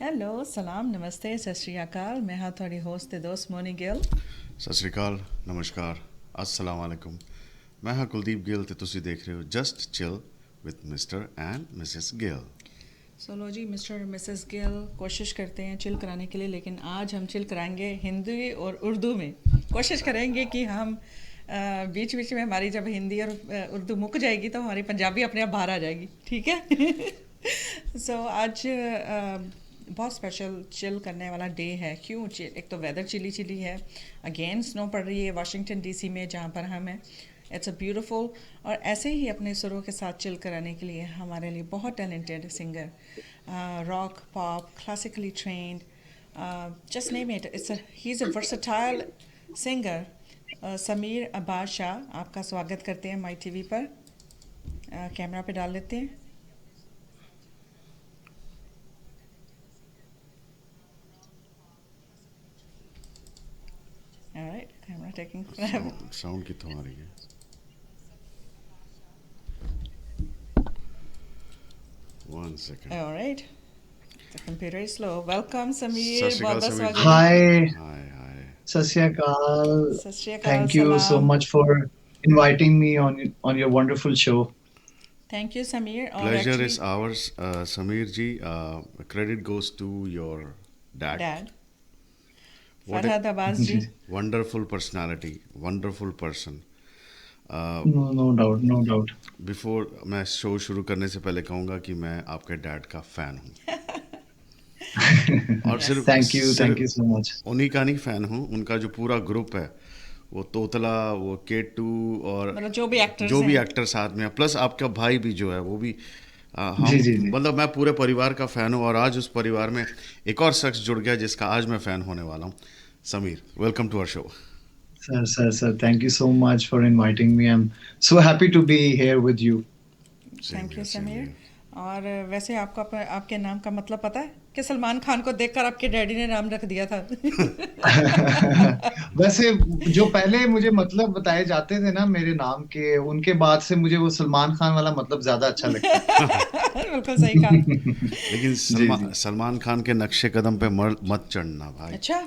Hello ਸਲਾਮ ਨਮਸਤੇ ਸਤਿ ਸ਼੍ਰੀ ਅਕਾਲ ਮੈਂ ਹਾਂ ਤੁਹਾਡੀ ਹੋਸਟ ਤੇ ਦੋਸਤ ਮੋਨੀ ਗਿੱਲ। ਸਤਿ ਸ਼੍ਰੀ ਅਕਾਲ, ਨਮਸਕਾਰ, अस्सलाम वालेकुम। मैं हाँ कुलदीप गिल ਤੇ ਤੁਸੀਂ ਦੇਖ ਰਹੇ ਹੋ just chill with Mr and Mrs Gill. चलो जी मिस्टर और मिसेस गिल कोशिश करते हैं चिल कराने के लिए, लेकिन आज हम चिल कराएंगे हिंदी और उर्दू में। कोशिश करेंगे कि हम बीच बीच में हमारी जब हिंदी और उर्दू मुक जाएगी तो हमारी पंजाबी अपने आप बाहर आ जाएगी, ठीक है। सो आज बहुत स्पेशल चिल करने वाला डे है। क्यों चिल? एक तो वेदर चिली चिली है, अगेन स्नो पड़ रही है वाशिंगटन डीसी में जहाँ पर हम हैं। It's a beautiful. और ऐसे ही अपने सुरों के साथ चिल कराने के लिए हमारे लिए बहुत talented singer, rock pop classically trend, just name it, he is a versatile singer. Sameer Abbas Shah, आपका स्वागत करते हैं माई टीवी पर। कैमरा पे डाल लेते हैं। Alright, camera taking. साउंड कितों आ रही है? One second. Alright, the computer is slow. Welcome सत समीर, बहुत श्रीकाल बहुत समीर स्वागत जी। है। Hi, हाय हाय। Sasyakal. सत श्री अकाल, Thank you so सलाम। much for inviting me on your wonderful show. Thank you Sameer. और pleasure actually is ours Sameer ji. Credit goes to your dad. Dad what a Farhad Abbas ji. Wonderful personality, wonderful person. No, no doubt, no doubt. Before मैं show शुरू करने से पहले कहूँगा कि मैं आपके डैड का फ़ैन हूँ। और यस, सिर्फ Thank you सिर्फ so much. उन्हीं का नहीं फ़ैन हूँ, उनका जो पूरा ग्रुप है, वो तोतला, वो केटू और मतलब जो भी एक्टर्स जो भी हैं। एक्टर साथ में है, प्लस आपका भाई भी जो है वो भी जी हम जी जी मतलब मैं पूरे परिवार का फ़ैन हूँ। और आज उस परिवार में एक और शख्स जुड़ गया जिसका आज मैं फ़ैन होने वाला हूँ। Sameer, welcome to our show. sir, thank you so much for inviting me. I'm so happy to be here with you. Same thank you here, same Sameer. Here. और वैसे आपको आपके नाम का मतलब पता है कि सलमान खान को देखकर आपके डैडी ने नाम रख दिया था। वैसे जो पहले मुझे मतलब बताए जाते थे ना मेरे नाम के, उनके बाद से मुझे वो सलमान खान वाला मतलब ज्यादा अच्छा लगता बिल्कुल सही कहा। है। लेकिन जी जी। सलमान खान के नक्शे कदम पे मत चढ़ना भाई। अच्छा,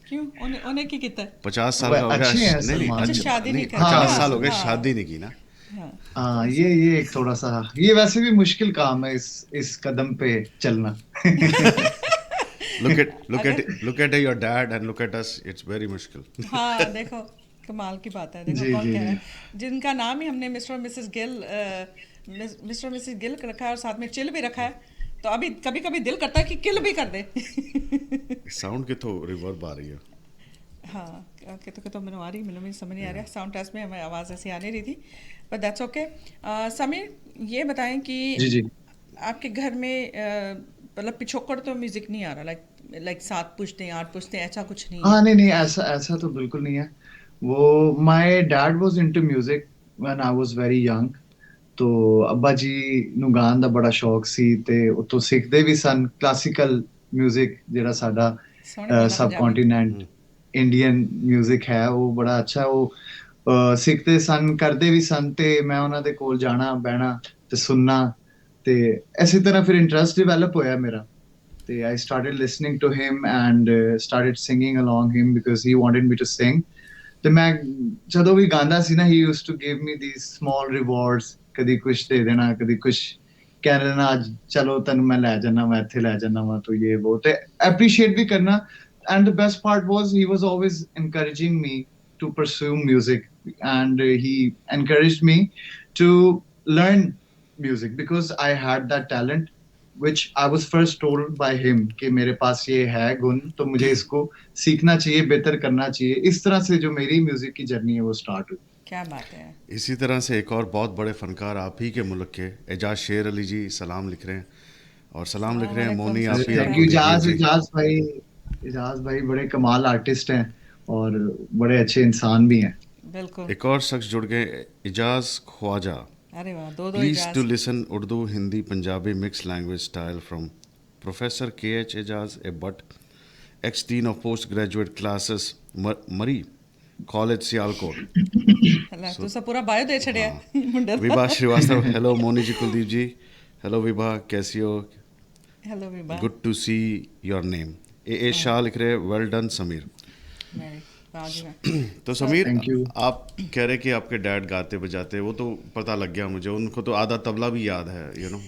क्यों? उन्हें उन्हें की कितना है? 50 साल वह का हो गया अच्छे हैं नहीं नहीं, अच्छा, सलमान। अच्छा शादी नहीं नहीं, करते ना। 50 साल हो गए, हाँ शादी नहीं की ना। हाँ। हाँ, तो ये एक थोड़ा सा, ये वैसे भी मुश्किल काम है इस कदम पे चलना। अगर look at your dad and look at us, it's very मुश्किल। हाँ देखो, कमाल की बात है। देखो जी कौन जी कह रहा जी। है जिनका नाम ही हमने मिस्टर और मिसेस गिल, मिस्टर और मिसेस गिल रखा है और साथ में चिल भी रखा है, तो अभी कभी कभी दिल करता है कि किल भी कर दे। साउंड कितों रिवर्ब आ रही है? हाँ, तो मैंने आ रही, मैंने समझ नहीं आ रहा। साउंड टेस्ट में हमें आवाज़ ऐसी आ नहीं रही थी, बट दैट्स ओके। समीर, ये बताएं कि जी जी। आपके घर में मतलब पिछोकड़ तो म्यूज़िक नहीं आ रहा, लाइक लाइक 7 पुश्ते 8 पुश्ते ऐसा कुछ नहीं है। हाँ नहीं नहीं, ऐसा ऐसा तो बिल्कुल नहीं है। वो my dad was into music when I was very young. तो अब्बा जी ਨੂੰ ਗਾਣ ਦਾ ਬੜਾ ਸ਼ੌਕ ਸੀ ਤੇ ਉਤੋਂ ਸਿੱਖਦੇ ਵੀ ਸਨ ਕਲਾਸੀਕਲ 뮤직 ਜਿਹੜਾ ਸਾਡਾ सोहनी गल्ल है ਸਬ पंजाबी। ਕੰਟੀਨੈਂਟ ਇੰਡੀਅਨ 뮤직 ਹੈ ਉਹ ਬੜਾ ਅੱਛਾ ਉਹ ਸਿੱਖਦੇ ਸਨ ਕਰਦੇ ਵੀ ਸਨ ਤੇ ਮੈਂ ਉਹਨਾਂ ਦੇ ਕੋਲ ਜਾਣਾ ਬਹਿਣਾ ਤੇ ਸੁਣਨਾ ਤੇ ਇਸੇ ਤਰ੍ਹਾਂ ਫਿਰ ਇੰਟਰਸਟ ਡਿਵੈਲਪ ਹੋਇਆ ਮੇਰਾ ਤੇ I started listening to him and started singing along him because he wanted me to sing ਤੇ ਮੈਂ ਜਦੋਂ ਵੀ ਗਾਉਂਦਾ ਸੀ ਨਾ he used to give me these small rewards ਕਦੀ ਕੁਛ ਦੇ ਦੇਣਾ ਕਦੀ ਕੁਛ ਕਹਿ ਦੇਣਾ ਅੱਜ ਚਲੋ ਤੈਨੂੰ ਮੈਂ ਲੈ ਜਾਣਾ ਮੈਂ ਇੱਥੇ ਲੈ ਜਾਣਾ ਵਾ ਤੂੰ ਇਹ ਉਹ ਤੇ appreciate ਵੀ ਕਰਨਾ and the best part was he was always encouraging me to pursue music and he encouraged me to learn music because I had that talent which I was first told by him कि मेरे पास ये है गुण तो मुझे इसको सीखना चाहिए बेहतर करना चाहिए इस तरह से जो मेरी म्यूजिक की जर्नी है वो स्टार्ट हुई। क्या बात है। इसी तरह से एक और बहुत बड़े फनकार आप ही के मुल्क के एजाज शेर अली जी सलाम लिख रहे हैं। और सलाम लिख अस्सलाम रहे हैं वालेकुम, मोनी सत अरे श्री आपी और थैंक यू अकाल। कुलदीप गिल इजाज जी। इजाज भाई बड़े कमाल आर्टिस्ट हैं और बड़े अच्छे इंसान भी हैं। बिल्कुल। एक और शख्स जुड़ गए, इजाज ख्वाजा। अरे वाह, दो दो please to Ijaz. Listen Urdu Hindi Punjabi mix language style from professor K H Ejaz A Butt, ex dean of post graduate classes Murray college Sialkot. Allah, सो तू सब पूरा बायो दे छड़िया हाँ, मुंडे दा। विभा श्रीवास्तव, हेलो मोनी जी, कुलदीप जी, हेलो विभा, कैसी हो? Hello Vibha. Good to see your name. A Shah लिख रहे हैं, वेल डन समीर। वेरी वाह जी वाह। तो समीर, थैंक यू। आप कह रहे कि आपके डैड गाते बजाते, वो तो पता लग गया मुझे, उनको तो आधा तबला भी याद है, यू नो।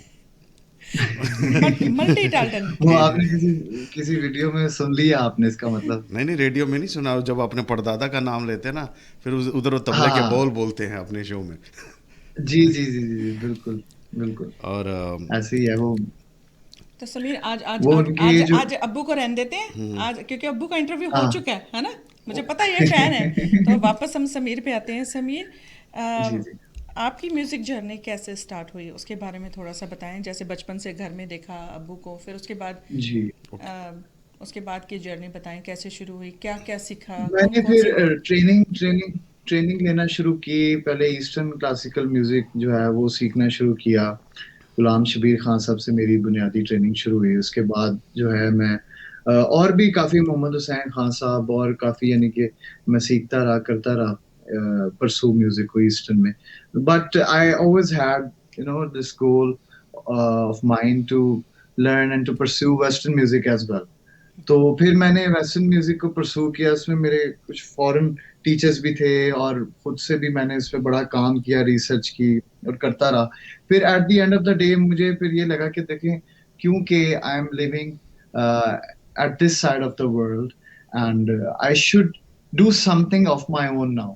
Multi talent. वो आपने किसी किसी वीडियो में सुन लिया आपने, इसका मतलब? नहीं नहीं, रेडियो में नहीं सुना। जब अपने परदादा का नाम लेते हैं ना, फिर उधर वो तबले के हाँ, बोल बोलते हैं अपने शो में। जी जी जी जी जी, बिल्कुल बिल्कुल। और ऐसे ही है वो। तो समीर आज आज वो आज उनके आज जो आज अब्बू को रहने देते हैं आज, क्योंकि अब्बू का इंटरव्यू हो हाँ। चुका है ना। मुझे पता है ये फैन है। तो वापस हम समीर पे आते हैं। समीर, जी जी। आपकी म्यूजिक जर्नी कैसे स्टार्ट हुई उसके बारे में थोड़ा सा बताएं। जैसे बचपन से घर में देखा अब्बू को, फिर जी, उसके बाद की जर्नी बताएं, कैसे शुरू हुई, क्या क्या सीखा, कौन मैंने कौन फिर सी। ट्रेनिंग लेना शुरू की। पहले ईस्टर्न क्लासिकल म्यूजिक जो है वो सीखना शुरू किया। गुलाम शबीर खान साहब से मेरी बुनियादी ट्रेनिंग शुरू हुई। उसके बाद जो है मैं और भी काफ़ी, मोहम्मद हुसैन खान साहब और काफ़ी, यानी कि मैं सीखता रहा, करता रहा परसू म्यूजिक को ईस्टर्न में। But I always had this goal of mind to learn and to pursue western music as well. तो फिर मैंने वेस्टर्न म्यूजिक को परस्यू किया। उसमें मेरे कुछ फॉरेन टीचर्स भी थे और खुद से भी मैंने इस पे बड़ा काम किया, रिसर्च की और करता रहा। फिर at the end of the day मुझे फिर ये लगा कि देखें, क्योंकि I am living at this side of the world and I should do something of my own now.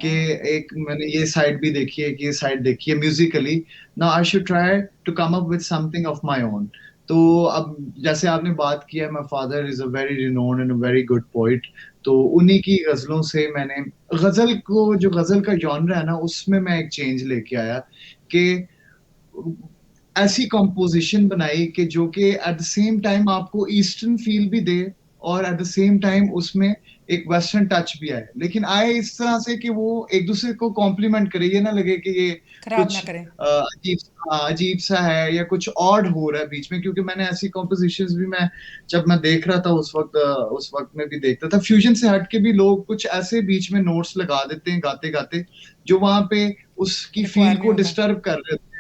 कि एक मैंने ये साइड भी देखी है, कि ये साइड देखी है musically. Now I should try to come up with something of my own. तो अब जैसे आपने बात किया, my father is a very renowned and a very good poet. तो उन्हीं की गजलों से मैंने गजल को, जो गजल का जॉनर है ना, उसमें मैं एक चेंज लेके आया कि ऐसी कॉम्पोजिशन बनाई कि जो कि एट द सेम टाइम आपको ईस्टर्न फील भी दे और एट द सेम टाइम उसमें एक वेस्टर्न टच भी आए, लेकिन आए इस तरह से कि वो एक दूसरे को कॉम्प्लीमेंट करे। ये ना लगे कि ये खराब ना कुछ करें। अजीब सा है या कुछ ऑड हो रहा है बीच में। क्योंकि मैंने ऐसी कॉम्पोजिशंस भी, मैं जब मैं देख रहा था उस वक्त में भी देखता था, फ्यूजन से हट के भी लोग कुछ ऐसे बीच में नोट्स लगा देते हैं गाते गाते, जो वहां पे उसकी फील रिक्वायर नहीं को होता। डिस्टर्ब कर रहे होते हैं।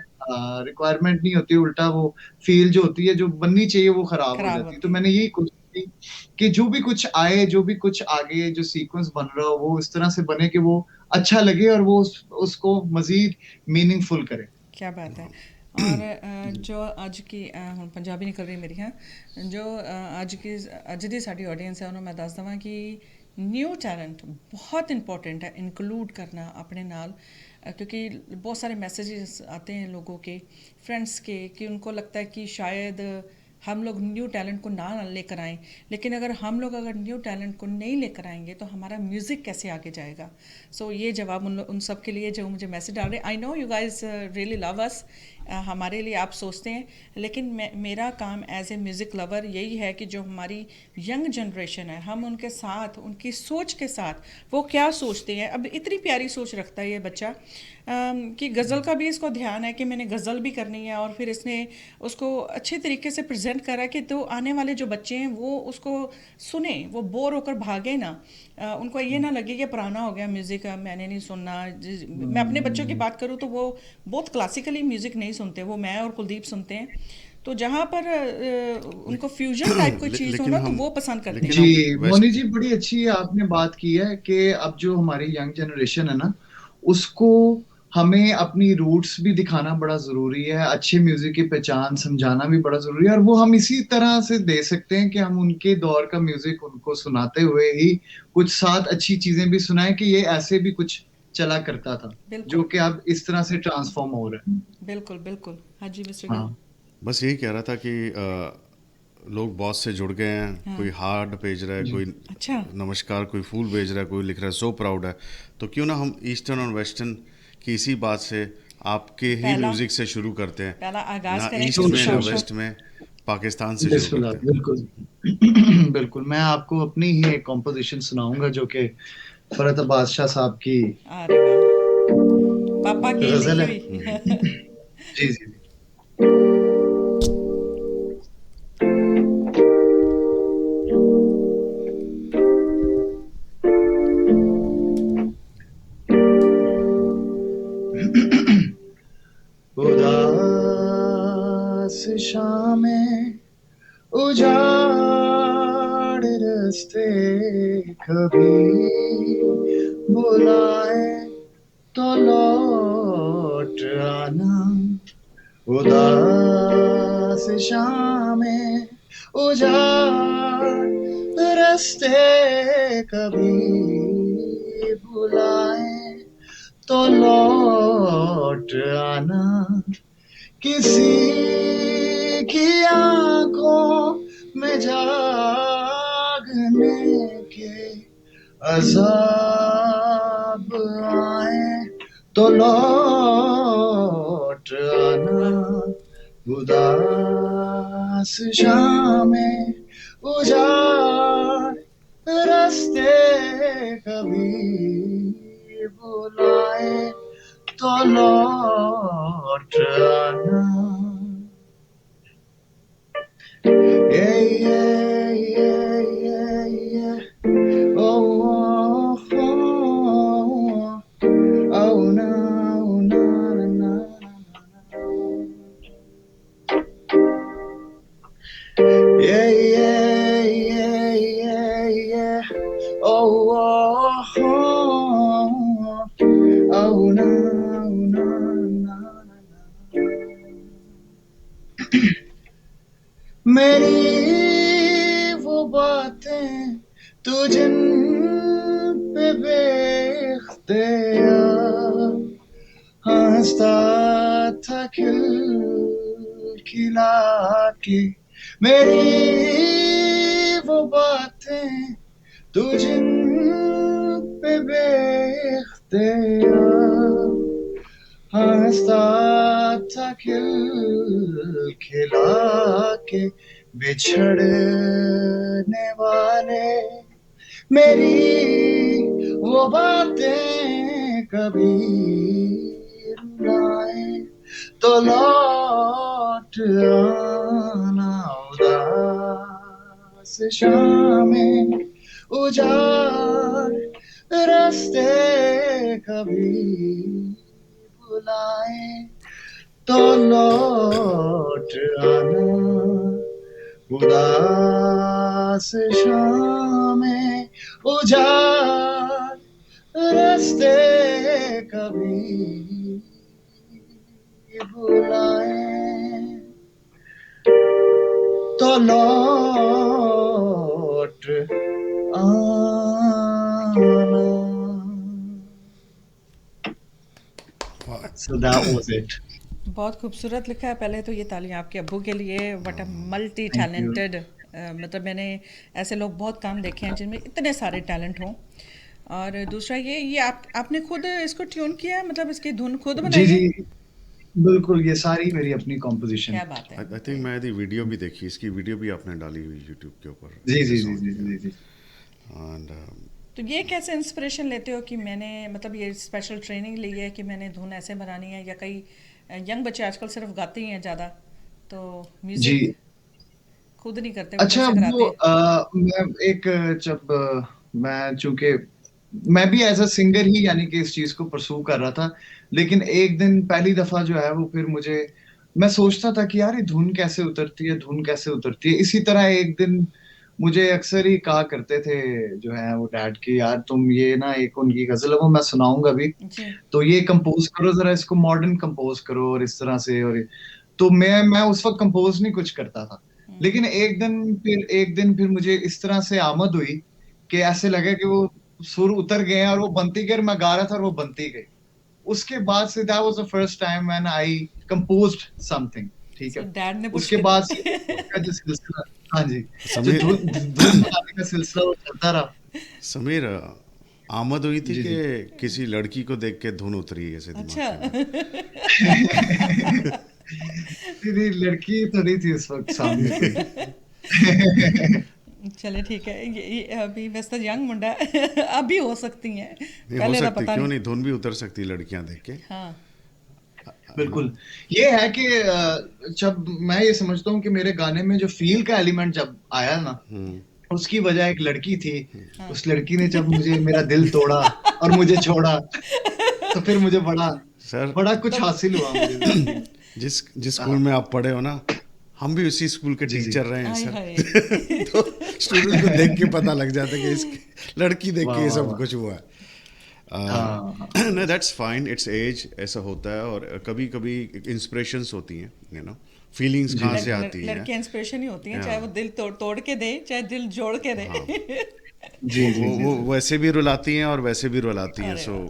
रिक्वायरमेंट नहीं होती, उल्टा वो फील जो होती है, जो बननी चाहिए, वो खराब हो खराब जाती है। तो होती है। मैंने यही कोशिश की कि जो भी कुछ आए, जो भी कुछ आगे जो सीक्वेंस बन रहा हो, वो इस तरह से बने कि वो अच्छा लगे और वो उसको मजीद मीनिंगफुल करे। क्या बात है। और जो ਅੱਜ की ਹੁਣ ਪੰਜਾਬੀ ਨਿਕਲ ਰਹੀ ਮੇਰੀ। ਹਾਂ ਜੋ ਅੱਜ की ਅੱਜ ਦੀ ਸਾਡੀ ਆਡੀਅנס ਹੈ ਉਹਨੂੰ ਮੈਂ ਦੱਸ ਦਵਾਂ ਕਿ न्यू टैलेंट बहुत इंपॉर्टेंट है इंक्लूड करना अपने नाल। क्योंकि बहुत सारे मैसेजेस आते हैं लोगों के, फ्रेंड्स के, कि उनको लगता है कि शायद हम लोग न्यू टैलेंट को ना लेकर आएँ, लेकिन अगर न्यू टैलेंट को नहीं लेकर आएंगे तो हमारा म्यूज़िक कैसे आगे जाएगा। सो ये जवाब उन सब के लिए जो मुझे मैसेज डाल रहे हैं। I know you guys really love us, हमारे लिए आप सोचते हैं, लेकिन मेरा काम एज ए म्यूज़िक लवर यही है कि जो हमारी यंग जनरेशन है, हम उनके साथ, उनकी सोच के साथ, वो क्या सोचते हैं। अब इतनी प्यारी सोच रखता है ये बच्चा कि गज़ल का भी इसको ध्यान है कि मैंने गज़ल भी करनी है, और फिर इसने उसको अच्छे तरीके से प्रेजेंट करा कि तो आने वाले जो बच्चे हैं वो उसको सुने, वो बोर होकर भागे ना, उनको ये ना लगे कि पुराना हो गया म्यूज़िक, मैंने नहीं सुनना। मैं अपने बच्चों की बात करूँ तो वो बहुत क्लासिकली म्यूज़िक नहीं सुनते, वो मैं और कुलदीप सुनते हैं। तो जहाँ पर उनको फ्यूजन टाइप कोई चीज़ हो लेकिन ना तो हम वो पसंद करते लेकिन हैं। जी, हम मोनी वेस्ट जी, बड़ी अच्छी आपने बात की है कि अब जो हमारी यंग जनरेशन है ना, उसको हमें अपनी रूट्स भी दिखाना बड़ा जरूरी है, अच्छे म्यूजिक की पहचान समझाना भी बड़ा जरूरी है। और वो हम इसी तरह से दे सकते हैं कि हम उनके दौर का म्यूजिक उनको सुनाते हुए ही कुछ साथ अच्छी चीजें भी सुनाएं कि ये ऐसे भी कुछ चला करता था, जो बिल्कुल कि अब इस तरह से ट्रांसफॉर्म हो रहा है। बिल्कुल बिल्कुल। हाँ जी मिस्टर गिल। हाँ बस यही कह रहा था कि लोग बॉस से जुड़ गए हैं, हाँ। कोई हार्ट भेज रहा है, जी कोई अच्छा। नमस्कार, कोई फूल भेज रहा है, कोई लिख रहा है सो प्राउड है। तो क्यों ना हम ईस्टर्न और वेस्टर्न की इसी बात से, आपके ही पहला म्यूज़िक से शुरू करते हैं। पहला आगाज ना करें ईस्ट श्योर किसी में ना श्योर सॉन्ग श्योर, का। वेस्ट में, पाकिस्तान से शुरू बिस्मिल्लाह, करते हैं। बिल्कुल। बिल्कुल, मैं आपको अपनी ही एक कॉम्पोजिशन सुनाऊंगा जो कि फरहत बादशाह साहब की अरे वाह, पापा की गजल लिखी है। हुई। जी जी जी। उदास शामें उजाड़ रास्ते कभी बुलाए तो लौट आना, उदास शामें उजाड़ रास्ते कभी बुलाए तो लौट आना, किसी की आंखों में जागने के अज़ाब आए तो लौट आना, उदास शामें उजाड़ रास्ते कभी बुलाए तो लौट आना. Yeah, yeah, yeah, yeah, yeah. Oh, oh, oh, oh, no, no, no, no. Yeah, yeah, yeah, yeah, yeah. Oh, oh, oh, oh, no, no, no, no. मेरी वो बातें तू जिन पे बेख्तियार हंसता था खिलखिला के, मेरी वो बातें तू जिन पे बेख्तियार हंसता था खिलखिला के, बिछड़ने वाले मेरी वो बातें कभी रुलाए तो लौट आना, उदास शामें उजाड़ रास्ते कभी बुलाए तो लौट आना, उदास शामें उजाड़ रास्ते कभी बुलाए तो लौट आना. So that was it. बहुत खूबसूरत लिखा है। पहले तो ये तालियां आपके अब्बू के लिए, what a multi Thank you. Talented, मतलब मैंने ऐसे लोग बहुत कम देखे हैं जिनमें इतने सारे टैलेंट हों। और दूसरा ये आपने खुद इसको ट्यून किया है, मतलब इसकी धुन खुद जी बनाई है? जी बिल्कुल, ये सारी मेरी अपनी कॉम्पोजिशन. क्या बात है। आई थिंक मैं यदि वीडियो भी देखी, इसकी वीडियो भी आपने डाली हुई यूट्यूब के ऊपर. जी जी जी जी जी जी. एंड तो ये कैसे इंस्पिरेशन लेते हो कि मैंने, मतलब ये स्पेशल ट्रेनिंग ली है कि मैंने धुन ऐसे बनानी है, या कई यंग बच्चे आजकल सिर्फ गाते ही हैं ज़्यादा, तो जी म्यूज़िक खुद नहीं करते, वो अच्छा, कैसे कराते वो हैं? मैं एक जब मैं चूंकि मैं भी एज अ सिंगर ही यानी कि इस चीज को परसू कर रहा था, लेकिन एक दिन पहली दफा जो है वो फिर मुझे, मैं सोचता था कि यार ये धुन कैसे उतरती है, धुन कैसे उतरती है. इसी तरह एक दिन मुझे अक्सर ही कहा करते थे जो है वो डैड की, यार तुम ये ना, एक उनकी गजल है वो मैं सुनाऊंगा भी, जी। तो ये कंपोज करो जरा, इसको मॉडर्न कंपोज करो और इस तरह से. और तो मैं उस वक्त कंपोज नहीं कुछ करता था, लेकिन एक दिन फिर मुझे इस तरह से आमद हुई कि ऐसे लगा कि वो सुर उतर गए और वो बनती गई, और मैं गा रहा था और वो बनती गई. उसके बाद say that was the first time when I composed something. ठीक सो है. डैड ने पुश उसके बाद से किया। उसका जो सिलसिला, हाँ जी, जो समीर धुन धुन बनाने का सिलसिला वो चलता रहा. समीर आमद हुई थी जी कि जी. किसी लड़की को देख के धुन उतरी ऐसे दिमाग अच्छा। के अंदर? नहीं, लड़की तो नहीं थी उस वक्त सामने कोई. चले ठीक है, ये अभी वैसे यंग मुंडा है, अभी हो सकती हैं, नहीं, हो पहले तो सकती, पता क्यों नहीं। नहीं, धुन भी उतर सकती है लड़कियां देख के. हाँ। बिल्कुल. ये है कि जब मैं ये समझता हूँ कि मेरे गाने में जो फील का एलिमेंट जब आया ना, उसकी वजह एक लड़की थी. हाँ। उस लड़की ने जब मुझे मेरा दिल तोड़ा और मुझे छोड़ा, तो फिर मुझे बड़ा सर बड़ा कुछ तो हासिल हुआ मुझे जिंदगी में. जिस स्कूल में आप पढ़े हो ना, हम भी उसी स्कूल के जी, जी। टीचर रहे हैं हाय सर। हाय तो स्टूडेंट को देख के पता लग जाता है कि इस लड़की देख वाह के ये वाह सब वाह। कुछ हुआ है। हाँ no, that's fine, it's age, ऐसा होता है। और कभी कभी इंस्पिरेशंस होती हैं, यू नो, फीलिंग्स जी कहाँ जी से आती हैं। लड़कियां इंस्पिरेशन ही होती हैं, चाहे वो हाँ दिल तोड़ तोड़ के दे, चाहे दिल जोड़ के दे। हाँ, जी जी जी वो जी। वैसे भी रुलाती हैं और वैसे भी रुलाती हैं, अरे सो वाह।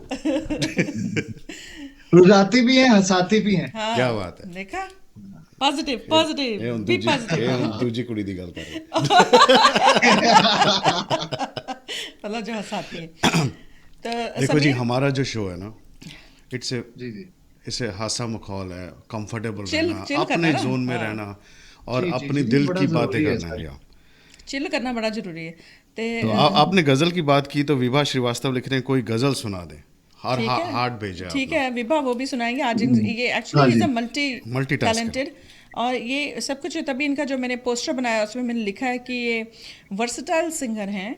रुलाती भी हैं, हंसाती भी हैं। क्या हाँ, बात है। देखा, पॉजिटिव ਇਹ पॉजिटिव ਇਹ ਹੁਣ बी ਦੂਜੀ पॉजिटिव। ਇਹ ਹੁਣ ਦੂਜੀ ਕੁੜੀ ਦੀ ਗੱਲ ਕਰ ਰਹੇ। मतलब जो हंसाती है। तो देखो जी, समीर, हमारा जो शो है ना, इट्स ए जी जी इसे हासा मखौल है, कंफर्टेबल चिल रहना, चिल करना अपने है ना, जोन में हाँ, रहना और जी जी अपनी जी, दिल बड़ा की बातें जरूरी है करना है। सर। या चिल करना बड़ा जरूरी है। ते तो आपने गजल की बात की, तो विभा श्रीवास्तव लिख रहे हैं कोई गजल सुना दे। ठीक है, हार्ट भेजा है ठीक आपने। है विभा, वो भी सुनाएंगे आज। ये हाँ एक्चुअली इज जी। A multi Multitasker। टैलेंटेड, और ये सब कुछ तभी इनका जो मैंने पोस्टर बनाया उसमें मैंने लिखा है कि ये वर्सटाइल सिंगर हैं,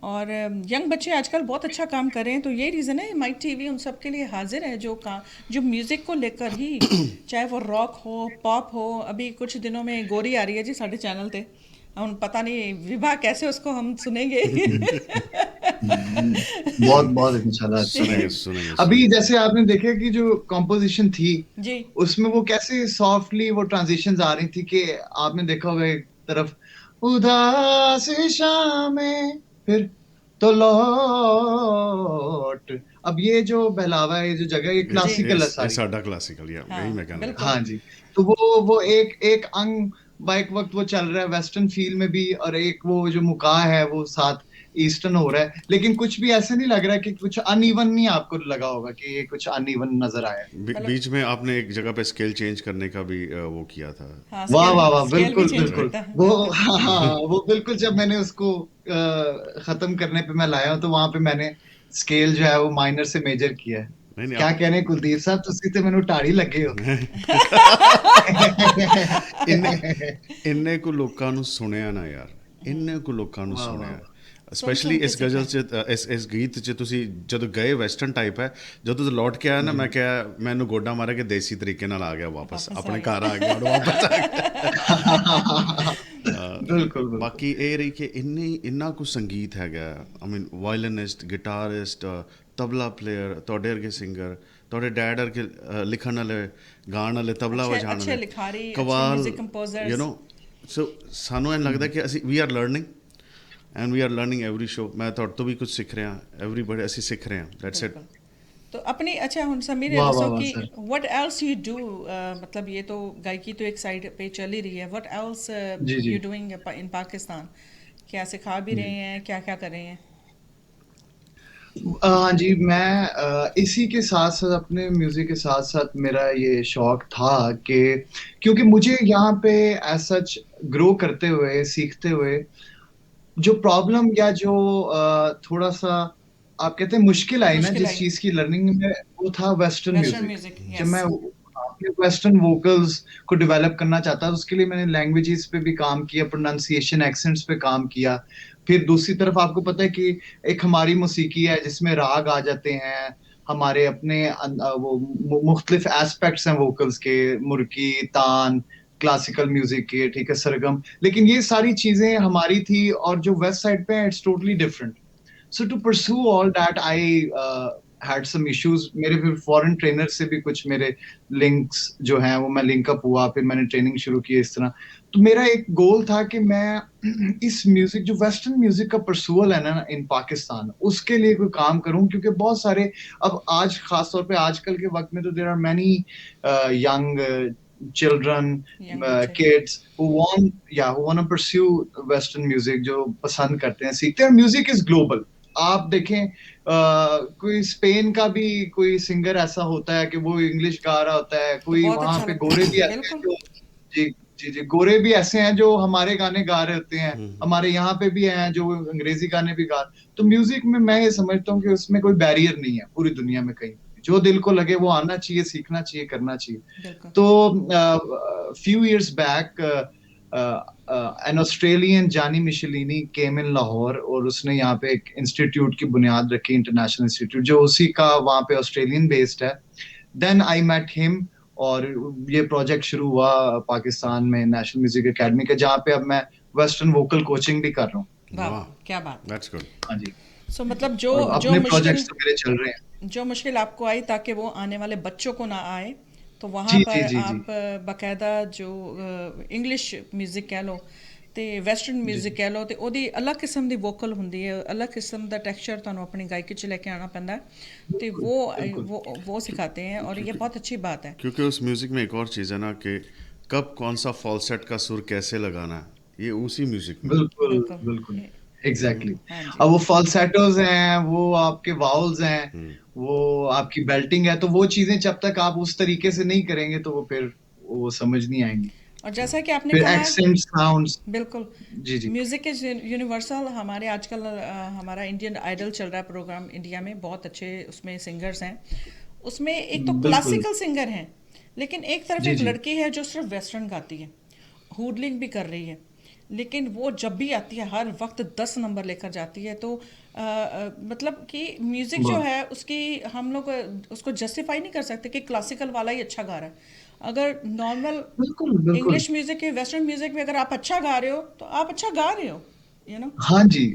और यंग बच्चे आजकल बहुत अच्छा काम कर रहे हैं। तो ये रीज़न है माइक टीवी उन सब के लिए हाजिर है, जो म्यूज़िक को लेकर ही, चाहे वो रॉक हो, पॉप हो। अभी कुछ दिनों में गोरी आ रही है जी साढ़े चैनल पे, हम पता नहीं विभा कैसे उसको हम सुनेंगे। बहुत बहुत इंशाल्लाह अच्छा सुनेंगे रहेगा। सुनेंगे अभी सुनेंगे। जैसे आपने देखा कि जो कॉम्पोजिशन थी जी उसमें वो कैसे सॉफ्टली वो ट्रांजिशंस आ रही थी कि आपने देखा होगा एक तरफ उदास शामें फिर तो लौट। अब ये जो बहलावा है, ये जो जगह, ये जी क्लासिकल है ये सारी। साडा क्लासिकल, या हाँ यही मैं कहना बिल्कुल। हाँ जी। तो वो एक एक अंग बाइक वक्त वो चल रहा है वेस्टर्न फील में भी, और एक वो जो मुका है वो साथ ईस्टर्न हो रहा है, लेकिन कुछ भी ऐसे नहीं लग रहा है कि कुछ अनइवन, नहीं आपको लगा होगा कि ये कुछ अनइवन नजर आया है। मतलब बीच में आपने एक जगह पे स्केल चेंज करने का भी वो किया था। हाँ, वाह वाह वाह, स्केल भी बिल्कुल चेंज बिल्कुल। करता है, वो बिल्कुल। हाँ हाँ, वो बिल्कुल जब मैंने उसको खत्म करने पे मैं लाया हूं तो वहां पे मैंने स्केल जो है वो माइनर से मेजर किया है। नहीं नहीं क्या आप कहने कुलदीप साहब, तुसी ते मैनू टाड़ी लगे हो। ਇੰਨੇ ਇੰਨੇ ਕੁ ਲੋਕਾਂ ਨੂੰ ਸੁਣਿਆ ਨਾ ਯਾਰ, ਇੰਨੇ ਕੁ ਲੋਕਾਂ ਨੂੰ ਵਾਹ ਵਾਹ ਸੁਣਿਆ, ਵਾਹ। सुन ਸਪੈਸ਼ਲੀ सुन के ਇਸ ਗਜ਼ਲ सीखा। 'ਚ, ਇਸ ਗੀਤ 'ਚ। ਤੁਸੀਂ ਜਦੋਂ ਗਏ ਵੈਸਟਰਨ ਟਾਈਪ ਹੈ, ਜਦੋਂ ਤੁਸੀਂ ਲੌਟ ਕੇ ਆਇਆ ਨਾ, ਮੈਂ ਕਿਹਾ, ਮੈਨੂੰ ਗੋਡਾ ਮਾਰਿਆ ਕਿ ਦੇਸੀ ਤਰੀਕੇ ਨਾਲ ਆ ਗਿਆ ਵਾਪਸ, वापस आ ਆਪਣੇ गया। ਘਰ ਆ ਗਿਆ, ਹੁਣ ਵਾਪਸ ਆ ਗਿਆ। बिल्कुल बिल्कुल। ਬਾਕੀ ਇਹ ਰਹੀ ਕਿ ਇੰਨਾ ਕੁ ਸੰਗੀਤ ਹੈਗਾ। ਆਈ ਮੀਨ ਵਾਇਲਨਿਸਟ, ਗਿਟਾਰਿਸਟ, ਤਬਲਾ ਪਲੇਅਰ, ਤੁਹਾਡੇ ਵਰਗੇ ਸਿੰਗਰ, ਤੁਹਾਡੇ ਡੈਡ ਵਰਗੇ ਲਿਖਣ ਵਾਲੇ, ਗਾਣ ਵਾਲੇ, ਤਬਲਾ अच्छे ਵਜਾਉਣ अच्छे ਵਾਲੇ, लिखारी, अच्छे ਕਵਾਲ, music composers. You know. So ਸਾਨੂੰ ਇਹ ਲੱਗਦਾ ਕਿ ਅਸੀਂ we are learning and we are learning every show. ਮੈਂ ਤੁਹਾਡੇ ਤੋਂ ਵੀ ਕੁਝ ਸਿੱਖ ਰਿਹਾ, ਐਵਰੀਬਡੀ ਅਸੀਂ ਸਿੱਖ ਰਹੇ ਹਾਂ, ਦੈਟਸ ਇਟ। तो अपनी अच्छा हम समीर ये वाह दसो वाह वाह कि sir. What else you do, मतलब ये तो गायकी तो एक साइड पे चल ही रही है, व्हाट एल्स जी जी यू डूइंग इन पाकिस्तान, क्या सिखा भी रहे हैं, क्या क्या कर रहे हैं? हाँ जी, मैं इसी के साथ साथ अपने म्यूजिक के साथ साथ मेरा ये शौक था कि क्योंकि मुझे यहाँ पे एज सच ग्रो करते हुए, सीखते हुए, जो प्रॉब्लम या जो थोड़ा सा आप कहते हैं मुश्किल आई ना मुश्किल जिस आई चीज की लर्निंग में, वो था वेस्टर्न वेस्टर्न म्यूजिक। म्यूजिक, जब यस। मैं अपने वेस्टर्न वोकल्स को डेवलप करना चाहता था, उसके लिए मैंने लैंग्वेजेस पे भी काम किया, प्रोनाउंसिएशन, एक्सेंट्स पे काम किया। फिर दूसरी तरफ आपको पता है कि एक हमारी मौसीकी है जिसमें राग आ जाते हैं, हमारे अपने वो मुख्तलिफ एस्पेक्ट्स हैं वोकल्स के, मुर्की, तान, क्लासिकल म्यूजिक के, ठीक है, सरगम। लेकिन ये सारी चीजें हमारी थी, और जो वेस्ट साइड पे है it's totally different. So to pursue all that I had some issues. मेरे फिर फॉरेन ट्रेनर से भी कुछ मेरे लिंक्स जो हैं वो मैं लिंक अप हुआ, फिर मैंने ट्रेनिंग शुरू की इस तरह। तो मेरा एक गोल था कि मैं इस म्यूजिक, जो वेस्टर्न म्यूजिक का परसूअल है ना इन पाकिस्तान, उसके लिए कोई काम करूं, क्योंकि बहुत सारे अब आज खास तौर पे आजकल के वक्त में तो there are many young children, young बच्चे, kids who want to pursue western music, जो पसंद करते हैं, सीखते हैं। Music is global. आप देखें कोई स्पेन का भी कोई सिंगर ऐसा होता है कि वो इंग्लिश गा रहा होता है, तो कोई बहुत वहां अच्छा पे लगता गोरे भी है, ऐसे हैं बिल्कुल। जो, जी जी जी, गोरे भी ऐसे हैं जो हमारे गाने गा रहे होते हैं, हमारे यहाँ पे भी हैं जो अंग्रेजी गाने भी गा। तो म्यूजिक में मैं ये समझता हूँ कि उसमें कोई बैरियर नहीं है पूरी दुनिया में, कहीं जो दिल को लगे वो आना चाहिए, सीखना चाहिए, करना चाहिए। बिल्कुल। तो few years back an Australian Gianni Michelini came in Lahore, और उसने यहाँ पे एक इंस्टीट्यूट की बुनियाद रखी, इंटरनेशनल इंस्टीट्यूट, जो उसी का वहाँ पे ऑस्ट्रेलियन बेस्ड है। देन आई मेट हिम, और ये प्रोजेक्ट शुरू हुआ पाकिस्तान में नेशनल म्यूजिक एकेडमी का, जहाँ पे अब मैं वेस्टर्न वोकल कोचिंग भी कर रहा हूँ। वाह, Wow, क्या बात। that's good. हाँ जी। सो मतलब और जो अपने मुश्किल प्रोजेक्ट्स तो मेरे चल रहे हैं। जो मुश्किल आपको आई ताकि वो आने वाले बच्चों को ना आए, तो वहाँ जी जी पर जी जी आप बाकायदा जो इंग्लिश म्यूजिक कह लो ਤੇ ਵੈਸਟਰਨ जी ਮਿਊਜ਼ਿਕ ਕਹਿ ਲਓ ਤੇ ਉਹਦੀ ਅਲੱਗ ਕਿਸਮ ਦੀ ਵੋਕਲ ਹੁੰਦੀ ਹੈ, ਅਲੱਗ ਕਿਸਮ ਦਾ ਟੈਕਸਚਰ ਤੁਹਾਨੂੰ ਆਪਣੀ ਗਾਇਕੀ 'ਚ ਲੈ ਕੇ ਆਉਣਾ ਪੈਂਦਾ ਹੈ ਤੇ बिल्कुल बिल्कुल। वो सिखाते हैं और ये बहुत अच्छी बात है। क्योंकि उस म्यूजिक में एक और चीज़ है ना कि कब कौन सा फॉलसेट का सुर कैसे लगाना है, ये उसी म्यूजिक में है। बिल्कुल बिल्कुल। बिल्कुल एग्जैक्टली। हाँ जी। अब वो फॉल्सेटोज हैं, वो आपके वाउल्स हैं, वो आपकी बेल्टिंग है, तो वो चीजें जब तक आप उस तरीके से नहीं करेंगे तो वो फिर वो समझ नहीं आएंगी। और जैसा कि आपने फिर कहा, एक्सेंट साउंड्स। बिल्कुल, जी जी म्यूज़िक इज़ यूनिवर्सल। हमारे आजकल हमारा इंडियन आइडल चल रहा है प्रोग्राम इंडिया में, बहुत अच्छे उसमें सिंगर्स हैं। उसमें एक तो बिल्कुल। क्लासिकल सिंगर हैं, लेकिन एक तरफ जी एक जी लड़की है जो सिर्फ वेस्टर्न गाती है, हुडलिंग भी कर रही है, लेकिन वो जब भी आती है हर वक्त 10 नंबर लेकर जाती है। तो मतलब कि म्यूज़िक जो बहुत है उसकी हम लोग उसको जस्टिफाई नहीं कर सकते कि क्लासिकल वाला ही अच्छा गा रहा है। अगर नॉर्मल बिल्कुल बिल्कुल। इंग्लिश म्यूजिक के वेस्टर्न म्यूजिक में अगर आप अच्छा गा रहे हो तो आप अच्छा गा रहे हो, यू नो। हाँ जी।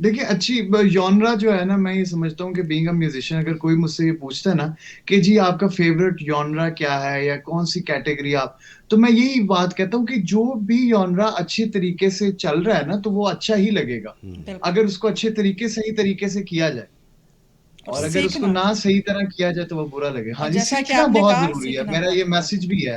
देखिए अच्छी जॉनरा जो है ना, मैं ये समझता हूँ कि बीइंग अ म्यूजिशियन, अगर कोई मुझसे ये पूछता है ना कि जी आपका फेवरेट जॉनरा क्या है या कौन सी कैटेगरी आप, तो मैं यही बात कहता हूँ कि जो भी जॉनरा अच्छे तरीके से चल रहा है ना तो वो अच्छा ही लगेगा, बिल्कुल। अगर उसको अच्छे तरीके सही तरीके से किया जाए। और और अगर उसको सीखना, ना सही तरह किया जाए तो वो बुरा लगे। और हाँ जी, जैसा कि सीखना आपने बहुत कहा, जरूरी है, सीखना मेरा बहुत ये ज़रूरी है। मैसेज भी है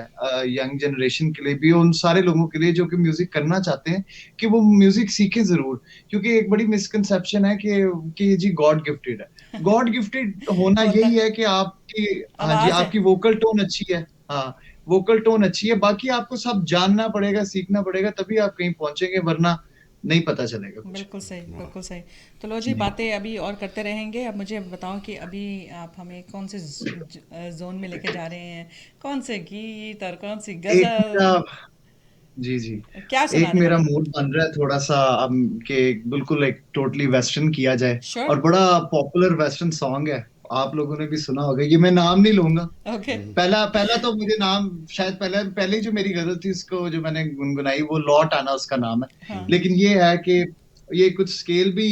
यंग जनरेशन के लिए भी, उन सारे लोगों के लिए जो कि म्यूजिक करना चाहते हैं, कि वो म्यूजिक सीखें जरूर। क्योंकि एक बड़ी मिसकंसेप्शन है कि जी गॉड गिफ्टेड है। गॉड गिफ्टेड होना होता यही है, है कि आपकी, हाँ जी, आवाज़ है। आपकी वोकल टोन अच्छी है। हाँ, वोकल टोन अच्छी है, बाकी आपको सब जानना पड़ेगा, सीखना पड़ेगा, तभी आप कहीं पहुंचेंगे, वरना नहीं पता चलेगा कुछ। बिल्कुल सही, वाह। बिल्कुल सही। तो लो जी, जी। बातें अभी और करते रहेंगे। अब मुझे बताओ कि अभी आप हमें कौन से जोन में लेके जा रहे हैं, कौन से गीत और कौन सी एक गजल, मेरा, जी जी, क्या एक सुनाने मेरा वाले? मूड बन रहा है थोड़ा सा अब कि बिल्कुल एक टोटली वेस्टर्न किया जाए, श्योर। और बड़ा पॉपुलर वेस्टर्न सॉन्ग है, आप लोगों ने भी सुना होगा, ये मैं नाम नहीं लूंगा। ओके। पहला पहला तो मुझे नाम शायद पहले पहले ही जो मेरी गजल थी उसको जो मैंने गुनगुनाई वो लौट आना उसका नाम है। हाँ। लेकिन ये है कि ये कुछ स्केल भी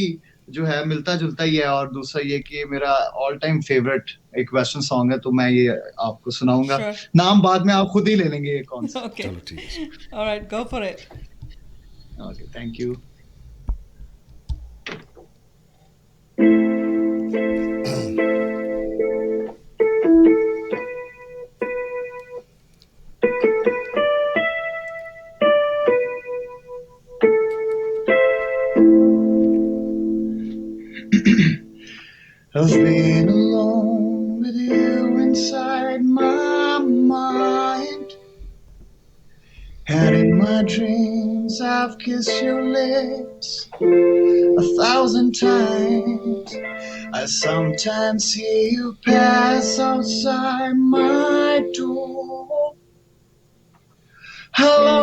जो है मिलता जुलता ही है, और दूसरा ये कि मेरा ऑल टाइम फेवरेट एक वेस्टर्न सॉन्ग है, तो मैं ये आपको सुनाऊंगा। श्योर। नाम बाद में आप खुद ही ले लेंगे ये कौन सा। ओके। चलो ठीक है। Alright, go for it. Okay, thank you. I've been alone with you inside my mind, and in my dreams I've kissed your lips 1,000 times. I sometimes see you pass outside my door. Hello,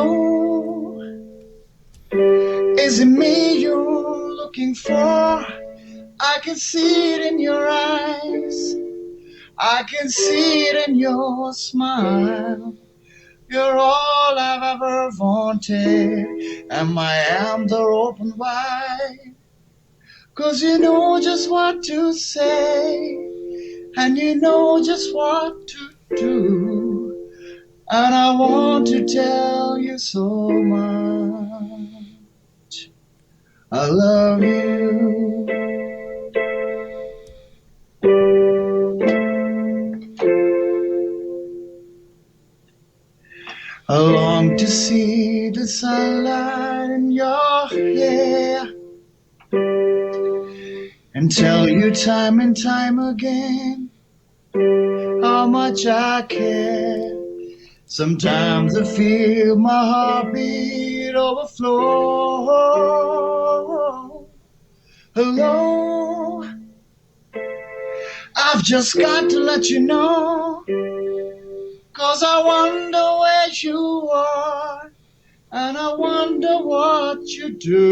is it me you're looking for? I can see it in your eyes, I can see it in your smile. You're all I've ever wanted, and my arms are open wide. 'Cause you know just what to say, and you know just what to do. And I want to tell you so much. I love you. I long to see the sunlight in your hair, and tell you time and time again how much I care. Sometimes I feel my heartbeat overflow. Hello, I've just got to let you know, 'cause I wonder where you are, and I wonder what you do.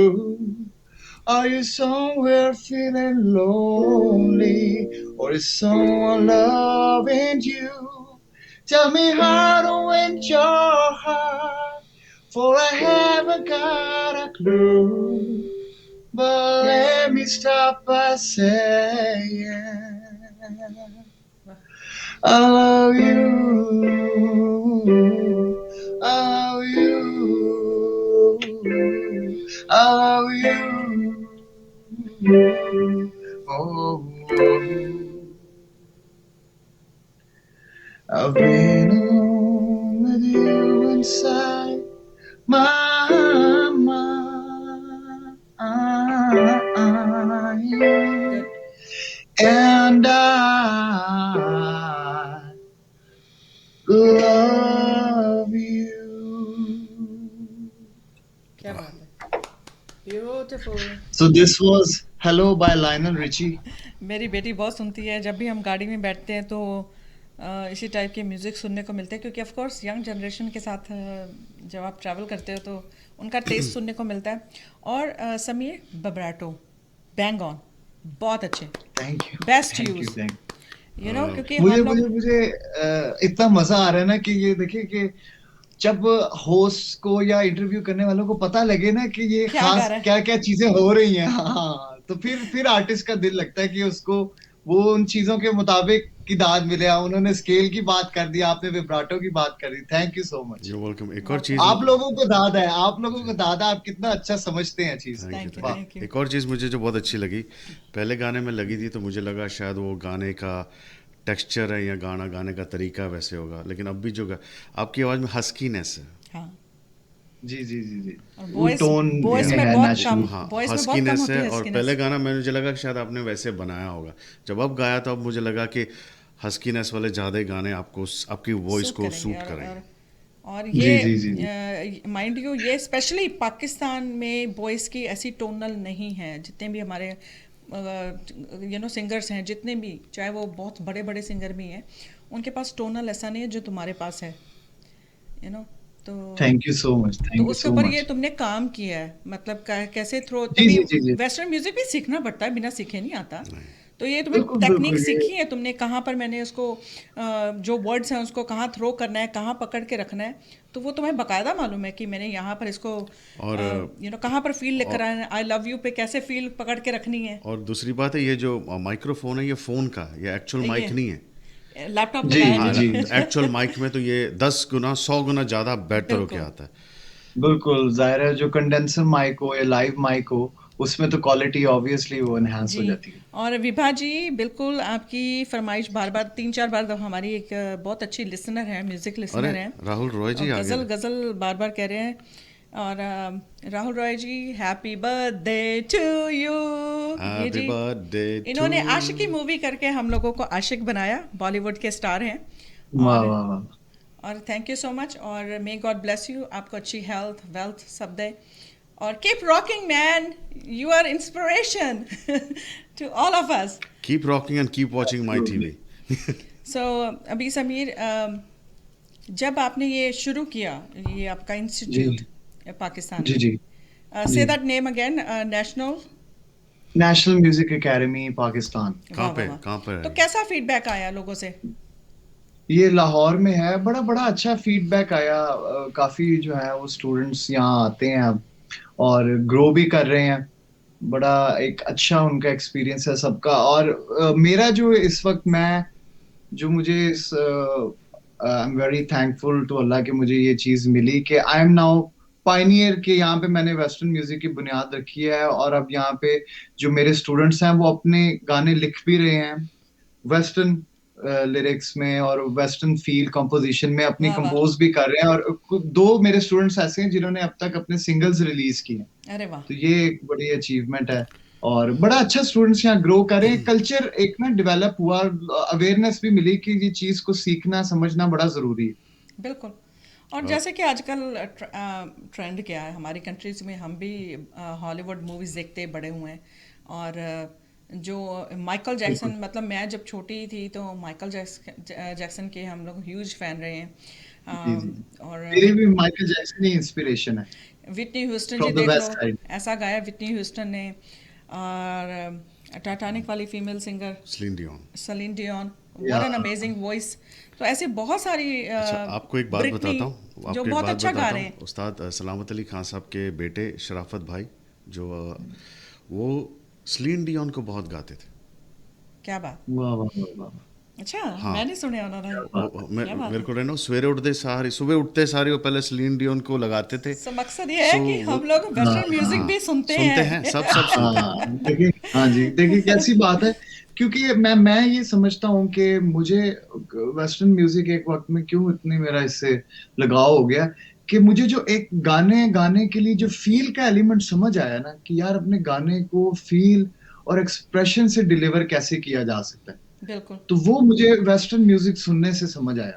Are you somewhere feeling lonely, or is someone loving you? Tell me how to win your heart, for I haven't got a clue. But let me start by saying I love you. I love you. I love you. Oh, I've been alone with you inside my mind, Good. and I love you. क्या बात है, beautiful. So this was Hello by Lionel Richie. मेरी बेटी बहुत सुनती है, जब भी हम गाड़ी में बैठते हैं तो इसी टाइप के म्यूज़िक सुनने को मिलते हैं, क्योंकि ऑफ कोर्स यंग जनरेशन के साथ जब आप ट्रैवल करते हो तो उनका टेस्ट सुनने को मिलता है। और समीर, बब्राटो, बैंग ऑन, बहुत अच्छे, Thank you. Best Thank you. Use, Thank you. You know, क्योंकि मुझे हम लोग मुझे मुझे इतना मजा आ रहा है ना कि ये देखिए कि जब होस्ट को या इंटरव्यू करने वालों को पता लगे ना कि ये क्या गा खास रहा है। क्या क्या चीजें हो रही हैं, हाँ, तो फिर आर्टिस्ट का दिल लगता है कि उसको वो उन चीजों के मुताबिक की दाद मिले। उन्होंने स्केल की बात कर दी, आपने विब्राटो की बात कर दी। Thank you so much. You welcome. एक और चीज आप लोगों को दाद है, आप लोगों को दाद है, आप कितना अच्छा समझते हैं चीज। Thank you, वाह। thank you. एक और चीज़ मुझे जो बहुत अच्छी लगी, पहले गाने में लगी थी तो मुझे लगा शायद वो गाने का टेक्सचर है या गाना गाने का तरीका वैसे होगा, लेकिन अब भी आपकी आवाज़ में हस्कीनेस है। हाँ, जी जी जी जी। और वो टोन वॉइस में है बहुत नेचुरल। कम, हाँ, वॉइस में बहुत कम हस्कीनेस होती है। है और huskiness। पहले गाना मुझे लगा कि शायद आपने वैसे बनाया होगा, जब अब गाया तो अब मुझे लगा कि हस्कीनेस वाले ज़्यादा गाने आपको आपकी वॉइस सूट को करेंगे। सूट करेंगे। और जी ये जी जी जी। माइंड यू, ये स्पेशली पाकिस्तान में वॉइस की ऐसी टोनल नहीं है। जितने भी हमारे सिंगर्स हैं, जितने भी, चाहे वो बहुत बड़े बड़े सिंगर भी हैं, उनके पास टोनल ऐसा नहीं है जो तुम्हारे पास है, यू नो। तो थैंक यू सो मच। तो थैंक यू उसके सो ऊपर ये मच। तुमने काम किया है, मतलब कैसे थ्रो, जी तभी जी जी जी। वेस्टर्न म्यूजिक भी सीखना पड़ता है, बिना सीखे नहीं आता। नहीं। तो ये तुम्हें बिल्कुल टेक्निक बिल्कुल। सीखी है तुमने, कहाँ पर मैंने उसको जो वर्ड्स हैं उसको कहाँ थ्रो करना है, कहाँ पकड़ के रखना है, तो वो तुम्हें बकायदा मालूम है कि मैंने यहाँ पर इसको और कहाँ पर फील लेकर और, आना है, आई लव यू पे कैसे फील पकड़ के रखनी है। और दूसरी बात है, ये जो माइक्रोफोन है ये फ़ोन का, ये एक्चुअल माइक ये नहीं है। लैपटॉप जी लगाया हाँ, नहीं जी। है। एक्चुअल माइक में तो ये 10 गुना 100 गुना ज़्यादा बेटर होके बिल्कुल। आता है। बिल्कुल जाहिर है, जो कंडेंसर माइक हो या लाइव माइक हो, उसमें तो क्वालिटी ऑब्वियसली वो एनहांस हो जी, जाती है। और विभा जी, बिल्कुल आपकी फरमाइश बार बार, 3-4 बार, तो हमारी एक बहुत अच्छी लिसनर है, म्यूजिक अरे लिसनर है, राहुल रॉय जी और आ गए। गज़ल गज़ल बार बार कह रहे हैं। और राहुल रॉय जी, हैप्पी बर्थडे टू यू। ये हैप्पी जी, बर्थडे टू। इन्होंने आशिकी मूवी करके हम लोगों को आशिक बनाया, बॉलीवुड के स्टार हैं। वाह और वाह वाह। थैंक यू सो मच, और मे गॉड ब्लेस यू, आपको अच्छी हेल्थ वेल्थ सब दे, और keep rocking man, you are inspiration to all of us. Keep rocking and keep watching my TV. So अभी समीर, जब आपने ये शुरू किया, ये आपका जी इंस्टीट्यूट पाकिस्तान जी में, जी से जी। That name again, National. National Music Academy Pakistan. वाह वाह कहाँ वाह। पर तो है? कैसा फीडबैक आया लोगों से? ये लाहौर में है। बड़ा बड़ा अच्छा फीडबैक आया। काफी जो है वो स्टूडेंट्स यहाँ आते हैं अब और ग्रो भी कर रहे हैं। बड़ा एक अच्छा उनका एक्सपीरियंस है सबका। और मेरा जो इस वक्त मैं जो मुझे I am very thankful to Allah कि मुझे ये चीज मिली कि आई एम नाउ पायनियर, के यहाँ पे मैंने वेस्टर्न म्यूजिक की बुनियाद रखी है। और अब यहाँ पे जो मेरे स्टूडेंट्स हैं वो अपने गाने लिख भी रहे हैं वेस्टर्न लिरिक्स में और वेस्टर्न फील कंपोजिशन में, अपनी वाह वाह, कंपोज भी कर रहे हैं। और दो मेरे स्टूडेंट्स ऐसे हैं जिन्होंने अब तक अपने सिंगल्स रिलीज किए हैं। अरे वाह। तो ये एक बड़ी अचीवमेंट है। और बड़ा अच्छा स्टूडेंट्स यहाँ ग्रो करें, कल्चर एक ना डेवलप हुआ, अवेयरनेस भी मिली कि ये चीज को सीखना समझना बड़ा जरूरी है। बिल्कुल। और जैसे कि आजकल ट्रेंड क्या है हमारी कंट्रीज में, हम भी हॉलीवुड मूवीज देखते बड़े हुए हैं। और जो माइकल बिल्कुल। जैक्सन, मतलब मैं जब छोटी थी तो माइकल जैक्सन के हम लोग ह्यूज फैन रहे हैं। जी जी। और मेरी भी माइकल जैक्सन ही इंस्पिरेशन है। Whitney Houston ji from the देख लो, वेस्ट साइड। ऐसा गाया विटनी ह्यूस्टन ने। और टाइटैनिक वाली female singer Celine Dion. Celine Dion, what an amazing voice. तो ऐसे बहुत सारी अच्छा, आपको एक बात ब्रिटनी, बताता हूँ, जो आपको एक बहुत बात अच्छा गा बताता रहे हूँ। हैं। उस्ताद सलामत अली खान साहब के बेटे शराफत भाई, जो वो स्लीन डियोन को बहुत गाते थे। क्या बात। वाह वाह वाह वाह, अच्छा, हाँ, मैं नहीं सुने उन्होंने। क्या बात वो क्या बात मेरे है। को रहना, सुबह उठते सारे वो पहले स्लीन डियोन को लगाते थे। सो मकसद ये है सो कि वो, हम लोग वेस्टर्न है। म्यूजिक हाँ, भी सुनते सुनते हैं, हैं। सब सुनते हैं। हाँ देखिए, हाँ जी देखिए कैसी बात है, क्योंकि मैं ये समझता हूँ कि मुझे वेस्टर्न म्यूजिक एक वक्त में क्यों इतनी मेरा इससे लगाव हो गया, कि मुझे जो एक गाने गाने के लिए जो फील का एलिमेंट समझ आया ना, कि यार अपने गाने को फील और एक्सप्रेशन से डिलीवर कैसे किया जा सकता है, बिल्कुल। तो वो मुझे वेस्टर्न म्यूजिक सुनने से समझ आया।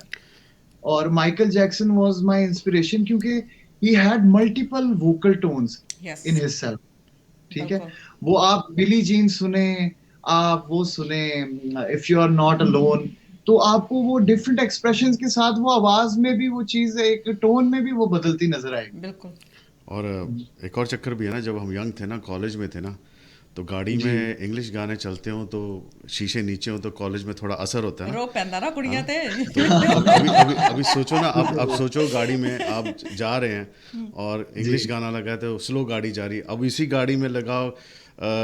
और Michael Jackson was my inspiration, क्योंकि he had multiple vocal tones yes. In his, ठीक है। बिल्कुल। वो आप बिली जीन सुने, आप वो सुने if you are not alone, तो आपको वो डिफरेंट एक्सप्रेशंस के साथ वो आवाज में भी वो चीज, एक टोन में भी वो बदलती नजर आएगी। बिल्कुल। और एक और चक्कर भी है ना, जब हम यंग थे ना, कॉलेज में थे ना, तो गाड़ी जी में इंग्लिश गाने चलते हो तो शीशे नीचे हो तो कॉलेज में थोड़ा असर होता है ना। रो पैंदा ना कुड़िया हाँ, थे। तो अभी सोचो ना, आप सोचो गाड़ी में आप जा रहे हैं और जी इंग्लिश गाना लगा है तो स्लो गाड़ी जा रही है। अब इसी गाड़ी में लगाओ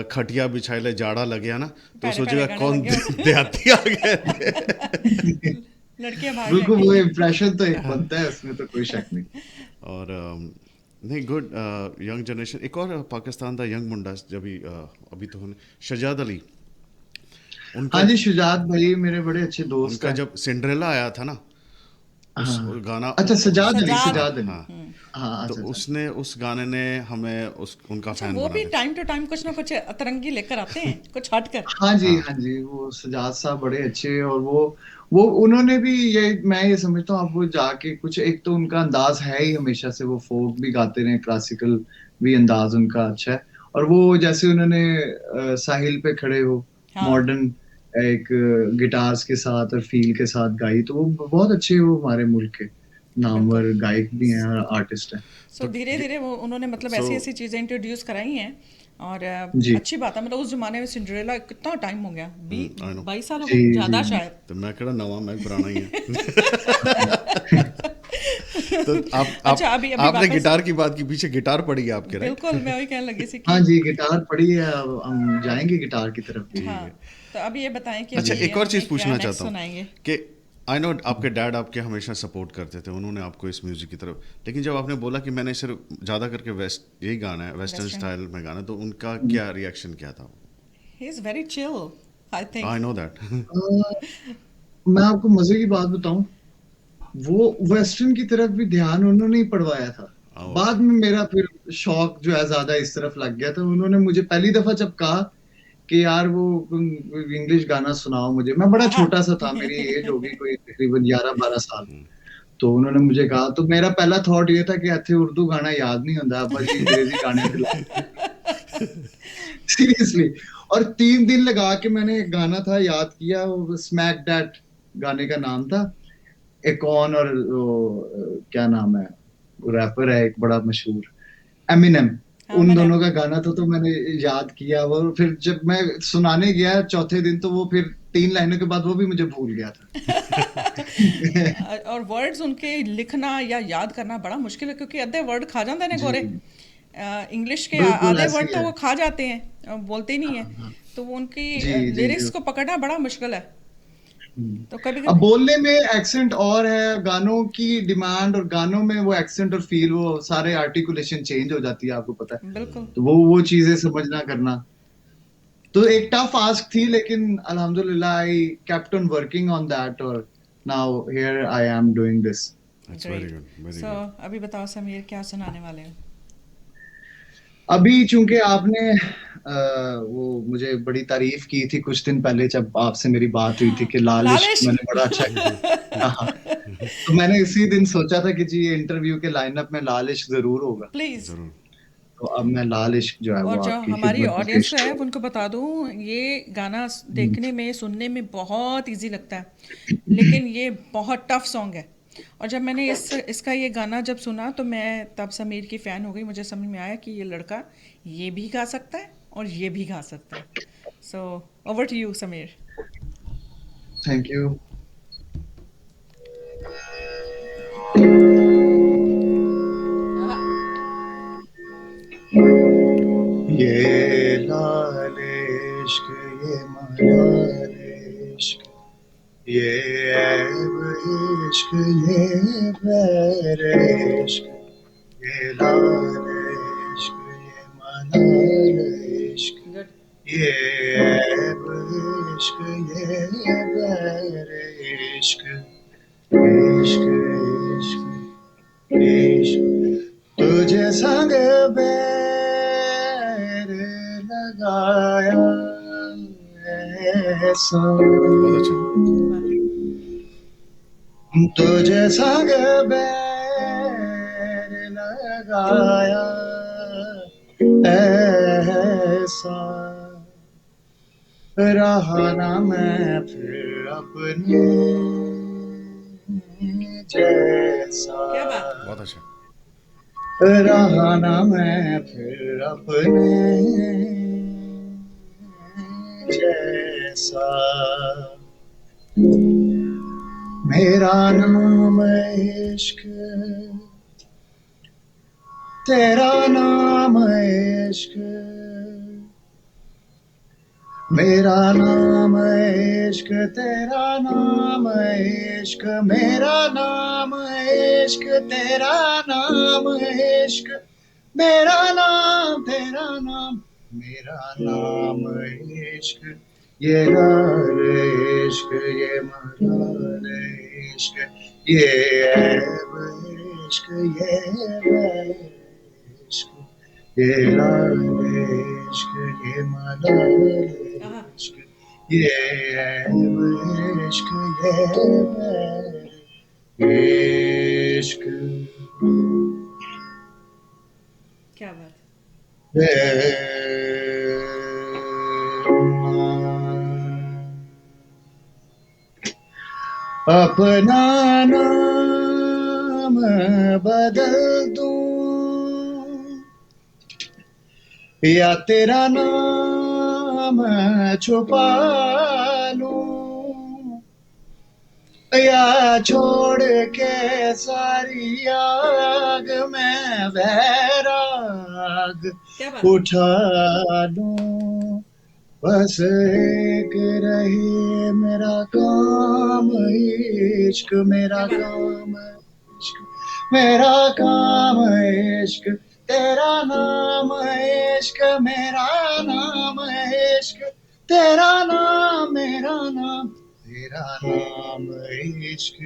खटिया बिछाई ले, जाड़ा लग गया ना, तो पैड़े पैड़े सोचेगा गाने कौन लगे हो। देहाती आ गए थे। लड़कियां भाग बिल्कुल, वो जाएंगी। इम्प्रेशन तो एक बनता है, उसमें तो कोई शक नहीं। और नहीं, गुड यंग जनरेशन। एक और पाकिस्तान का यंग मुंडा जब अभी तो शहजाद अली, उनका हाँ जी, शुजात भाई मेरे बड़े अच्छे दोस्त उनका हैं। जब सिंड्रेला आया था ना, उस हाँ, गाना अच्छा सजाद अली, सजाद। हाँ सजाद अली, हाँ, हाँ तो अच्छा अच्छा। उसने उस गाने ने हमें उनका अच्छा, फैन वो बना भी दिया। टाइम टू टाइम कुछ ना कुछ अतरंगी लेकर आते हैं, कुछ हटकर। हाँ जी हाँ, हाँ जी, वो सजाद साहब बड़े अच्छे, और वो उन्होंने भी ये, मैं ये समझता हूँ, आप वो जाके कुछ, एक तो उनका अंदाज है ही हमेशा से, वो फोक भी गाते रहे, क्लासिकल भी अंदाज उनका अच्छा है। और वो जैसे उन्होंने साहिल पे खड़े हो, हाँ। मॉडर्न एक गिटार्स के साथ और फील के साथ गाई, तो वो बहुत अच्छे, वो हमारे मुल्क के बिल्कुल। नामवर गायक भी हैं, आर्टिस्ट हैं। सो तो धीरे धीरे वो उन्होंने मतलब सो ऐसी ऐसी चीज़ें इंट्रोड्यूस कराई हैं। और जी अच्छी बात है, मतलब उस जमाने में सिंड्रेला कितना टाइम हो गया, आई नो, 22 साल हो जी गए, जी ज़्यादा जी। शायद। तो मैं कह रहा नवा, मैं पुराना ही है। तो अच्छा, आप अभी अभी आपने वापस। गिटार की बात की, पीछे गिटार पड़ी है आपके, राइट? बिल्कुल, मैं वही कहने लगी थी हाँ कि जी, गिटार पड़ी है, अब हम जाएंगे गिटार की तरफ भी। ठीक हाँ। है। तो अभी ये बताएं कि अच्छा, अभी एक और हमें चीज़ क्या पूछना नेक्स्ट चाहता हूँ सुनाएंगे। कि आई नो आपके डैड आपके हमेशा सपोर्ट करते थे, उन्होंने आपको इस म्यूज़िक की तरफ, लेकिन जब आपने बोला कि मैंने सिर्फ ज़्यादा करके वेस्ट यही गाना है, वेस्टर्न वेस्टर्न। स्टाइल में गाना, तो उनका क्या रिएक्शन क्या था? He is very chill, I think. I know that. मैं आपको मजे की बात बताऊं, वो वेस्टर्न की तरफ भी ध्यान उन्होंने ही पढ़वाया था। ओके। बाद में मेरा फिर शौक जो है ज्यादा इस तरफ लग गया, तो उन्होंने मुझे पहली दफा जब कहा कि यार वो इंग्लिश गाना सुनाओ मुझे, मैं बड़ा हाँ। छोटा सा था, मेरी एज होगी कोई तकरीबन 11-12 साल। तो उन्होंने मुझे कहा, तो मेरा पहला थॉट ये था कि इतने उर्दू गाना याद नहीं होता, अब्बा जी अंग्रेजी गाने पे सीरियसली। और 3 दिन लगा के मैंने एक गाना था याद किया, वो स्मैक दैट गाने का नाम था। एक कौन, और वो, क्या नाम है, वो रैपर है एक बड़ा मशहूर, एमिनेम, हाँ, उन मैंने। दोनों का गाना था, तो मैंने याद किया वो, फिर जब मैं सुनाने गया चौथे दिन, तो वो फिर 3 लाइनों के बाद वो भी मुझे भूल गया था। और वर्ड्स उनके लिखना या याद करना बड़ा मुश्किल है, क्योंकि आधे वर्ड खा जाते हैं जी गोरे। इंग्लिश के बिल्कुल आधे ऐसे वर्ड ही तो है। वो खा जाते हैं, बोलते ही नहीं है। हाँ, हाँ। तो वो उनकी जी जी जी। लिरिक्स को पकड़ना बड़ा मुश्किल है। तो कभी अब कभी। बोलने में एक्सेंट और है, गानों की डिमांड और गानों में वो एक्सेंट और फील, वो सारे आर्टिकुलेशन चेंज हो जाती है, आपको पता है। बिल्कुल। तो वो चीजें समझना करना, तो एक टफ आस्क थी, लेकिन अल्हम्दुलिल्लाह I kept on working on that, और now here I am doing this. That's very great. Good, very so good. अभी बताओ समीर, क्या सुनाने वाले हो। अभी चूंकि आपने वो मुझे बड़ी तारीफ की थी कुछ दिन पहले, जब आपसे मेरी बात हुई थी कि लाल इश्क लालिश। मैंने बड़ा अच्छा किया, हाँ, तो मैंने इसी दिन सोचा था कि जी ये इंटरव्यू के लाइनअप में लाल इश्क जरूर होगा। प्लीज। ज़रूर। तो अब मैं लाल इश्क जो है और वो जो आपकी हमारी खिदमत में ऑडियंस पेश है करूंगा। उनको बता दूं, ये गाना देखने में सुनने में बहुत इजी लगता है, लेकिन ये बहुत टफ सॉन्ग है। और जब मैंने इसका ये गाना जब सुना, तो मैं तब समीर की फ़ैन हो गई। मुझे समझ में आया कि ये लड़का ये भी गा सकता है और ये भी गा सकता है। So over to you Sameer. Thank you. ये लाल इश्क, ये मलाल इश्क, ये ऐब इश्क, ये बैर इश्क, ये लाल इश्क, ये मलाल इश्क, गुड। ये ऐब इश्क, ये बैर इश्क, इश्क इश्क इश्क, तुझे संग बैर लगाया ऐसा, बहुत अच्छा। तुझे संग बैर लगाया ऐसा, रहा ना मैं फिर अपने जैसा, क्या बात। बहुत अच्छा। रहा ना मैं फिर अपने जैसा, मेरा नाम इश्क, तेरा नाम इश्क, मेरा नाम इश्क, तेरा नाम इश्क, मेरा नाम इश्क, तेरा नाम इश्क, मेरा नाम तेरा नाम, मेरा नाम इश्क, ये लाल इश्क, ये मलाल इश्क, ये ऐब इश्क, ये बैर इश्क, ये लाल इश्क, ये मलाल इश्क, ये ऐब इश्क, ये बैर इश्क, क्या बात। अपना नाम बदल दूं या तेरा नाम छुपा लूं, या छोड़ के सारी आग में वैराग क्या बात। उठा लूं, बस एक रही मेरा काम इश्क, मेरा क्या बात। काम इश्क, मेरा काम इश्क, तेरा नाम इश्क, मेरा नाम इश्क, तेरा नाम मेरा नाम, तेरा नाम इश्क,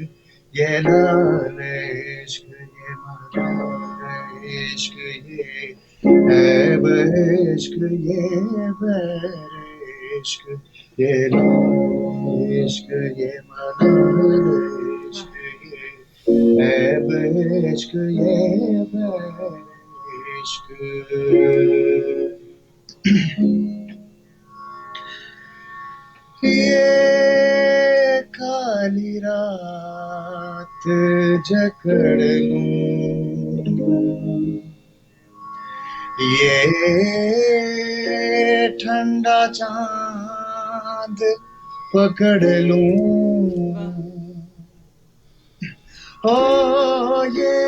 ये लाल इश्क, ये मलाल इश्क, ये ऐब इश्क, ये बैर इश्क, ये लाल इश्क, ये मलाल इश्क, ये ऐब इश्क, ये बैर इश्क, ये काली रात जकड़ लूं, ये ठंडा चांद पकड़ लूं, ओ ये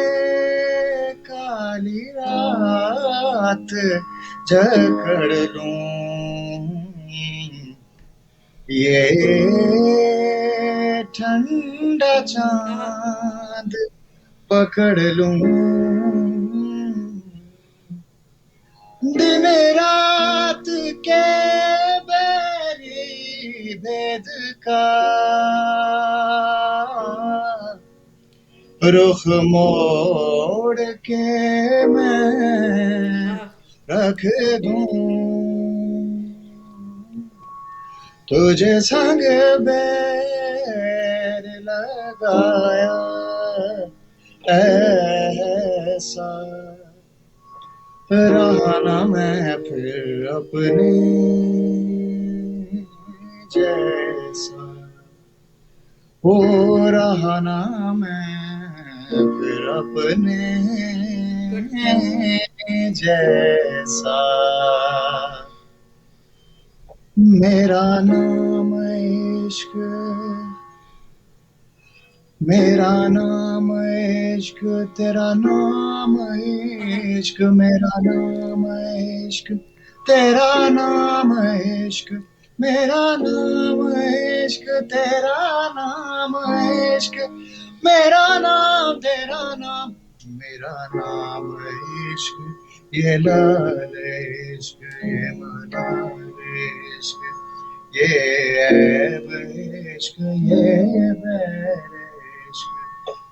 काली रात जकड़ लूं, ये ठंडा चांद पकड़ लूं, दिन रात के बैरी भेद का रुख मोड़ के मैं रख दूं, तुझे संग बैर लगाया ऐसा, रहा ना मैं फिर अपने जैसा, हो रहा ना मैं फिर अपने जैसा, मेरा नाम इश्क, मेरा नाम इश्क, तेरा नाम इश्क, मेरा नाम इश्क, तेरा नाम इश्क, मेरा नाम इश्क, तेरा नाम इश्क, मेरा नाम तेरा नाम, मेरा नाम इश्क, ये लाल इश्क, ये मलाल इश्क, ये ऐब इश्क, ये बैर इश्क,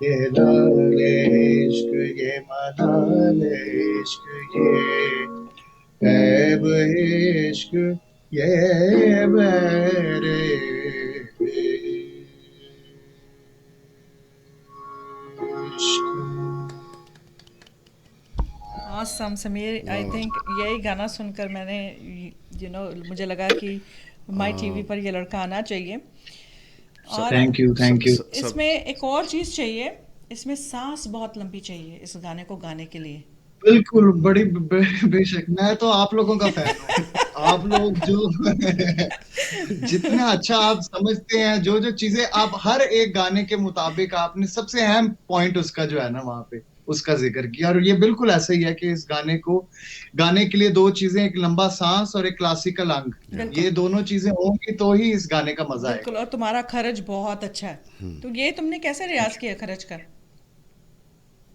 ये लाल इश्क, ये मलाल इश्क, ये ऐब इश्क, ये बैर इश्क। ऑसम समीर, आई थिंक यही गाना सुनकर मैंने मुझे लगा कि माई टीवी पर ये लड़का आना चाहिए। और थैंक यू, थैंक यू। इसमें एक और चीज़ चाहिए, इसमें सांस बहुत लंबी चाहिए इस गाने को गाने के लिए। बिल्कुल, बड़ी बेशक, मैं तो आप लोगों का फैन हूँ। आप लोग जो जितना अच्छा आप समझते हैं, जो जो चीजें आप हर एक गाने के मुताबिक आपने सबसे अहम पॉइंट उसका जो है ना वहां पे उसका जिक्र किया, और ये बिल्कुल ऐसा ही है कि इस गाने को गाने के लिए दो चीजें, एक लंबा सांस और एक क्लासिकल अंग, बिल्कुल ये दोनों चीजें होंगी तो ही इस गाने का मजा आएगा। बिल्कुल। और तुम्हारा खर्च बहुत अच्छा है, तो ये तुमने कैसे रियाज किया खर्च का?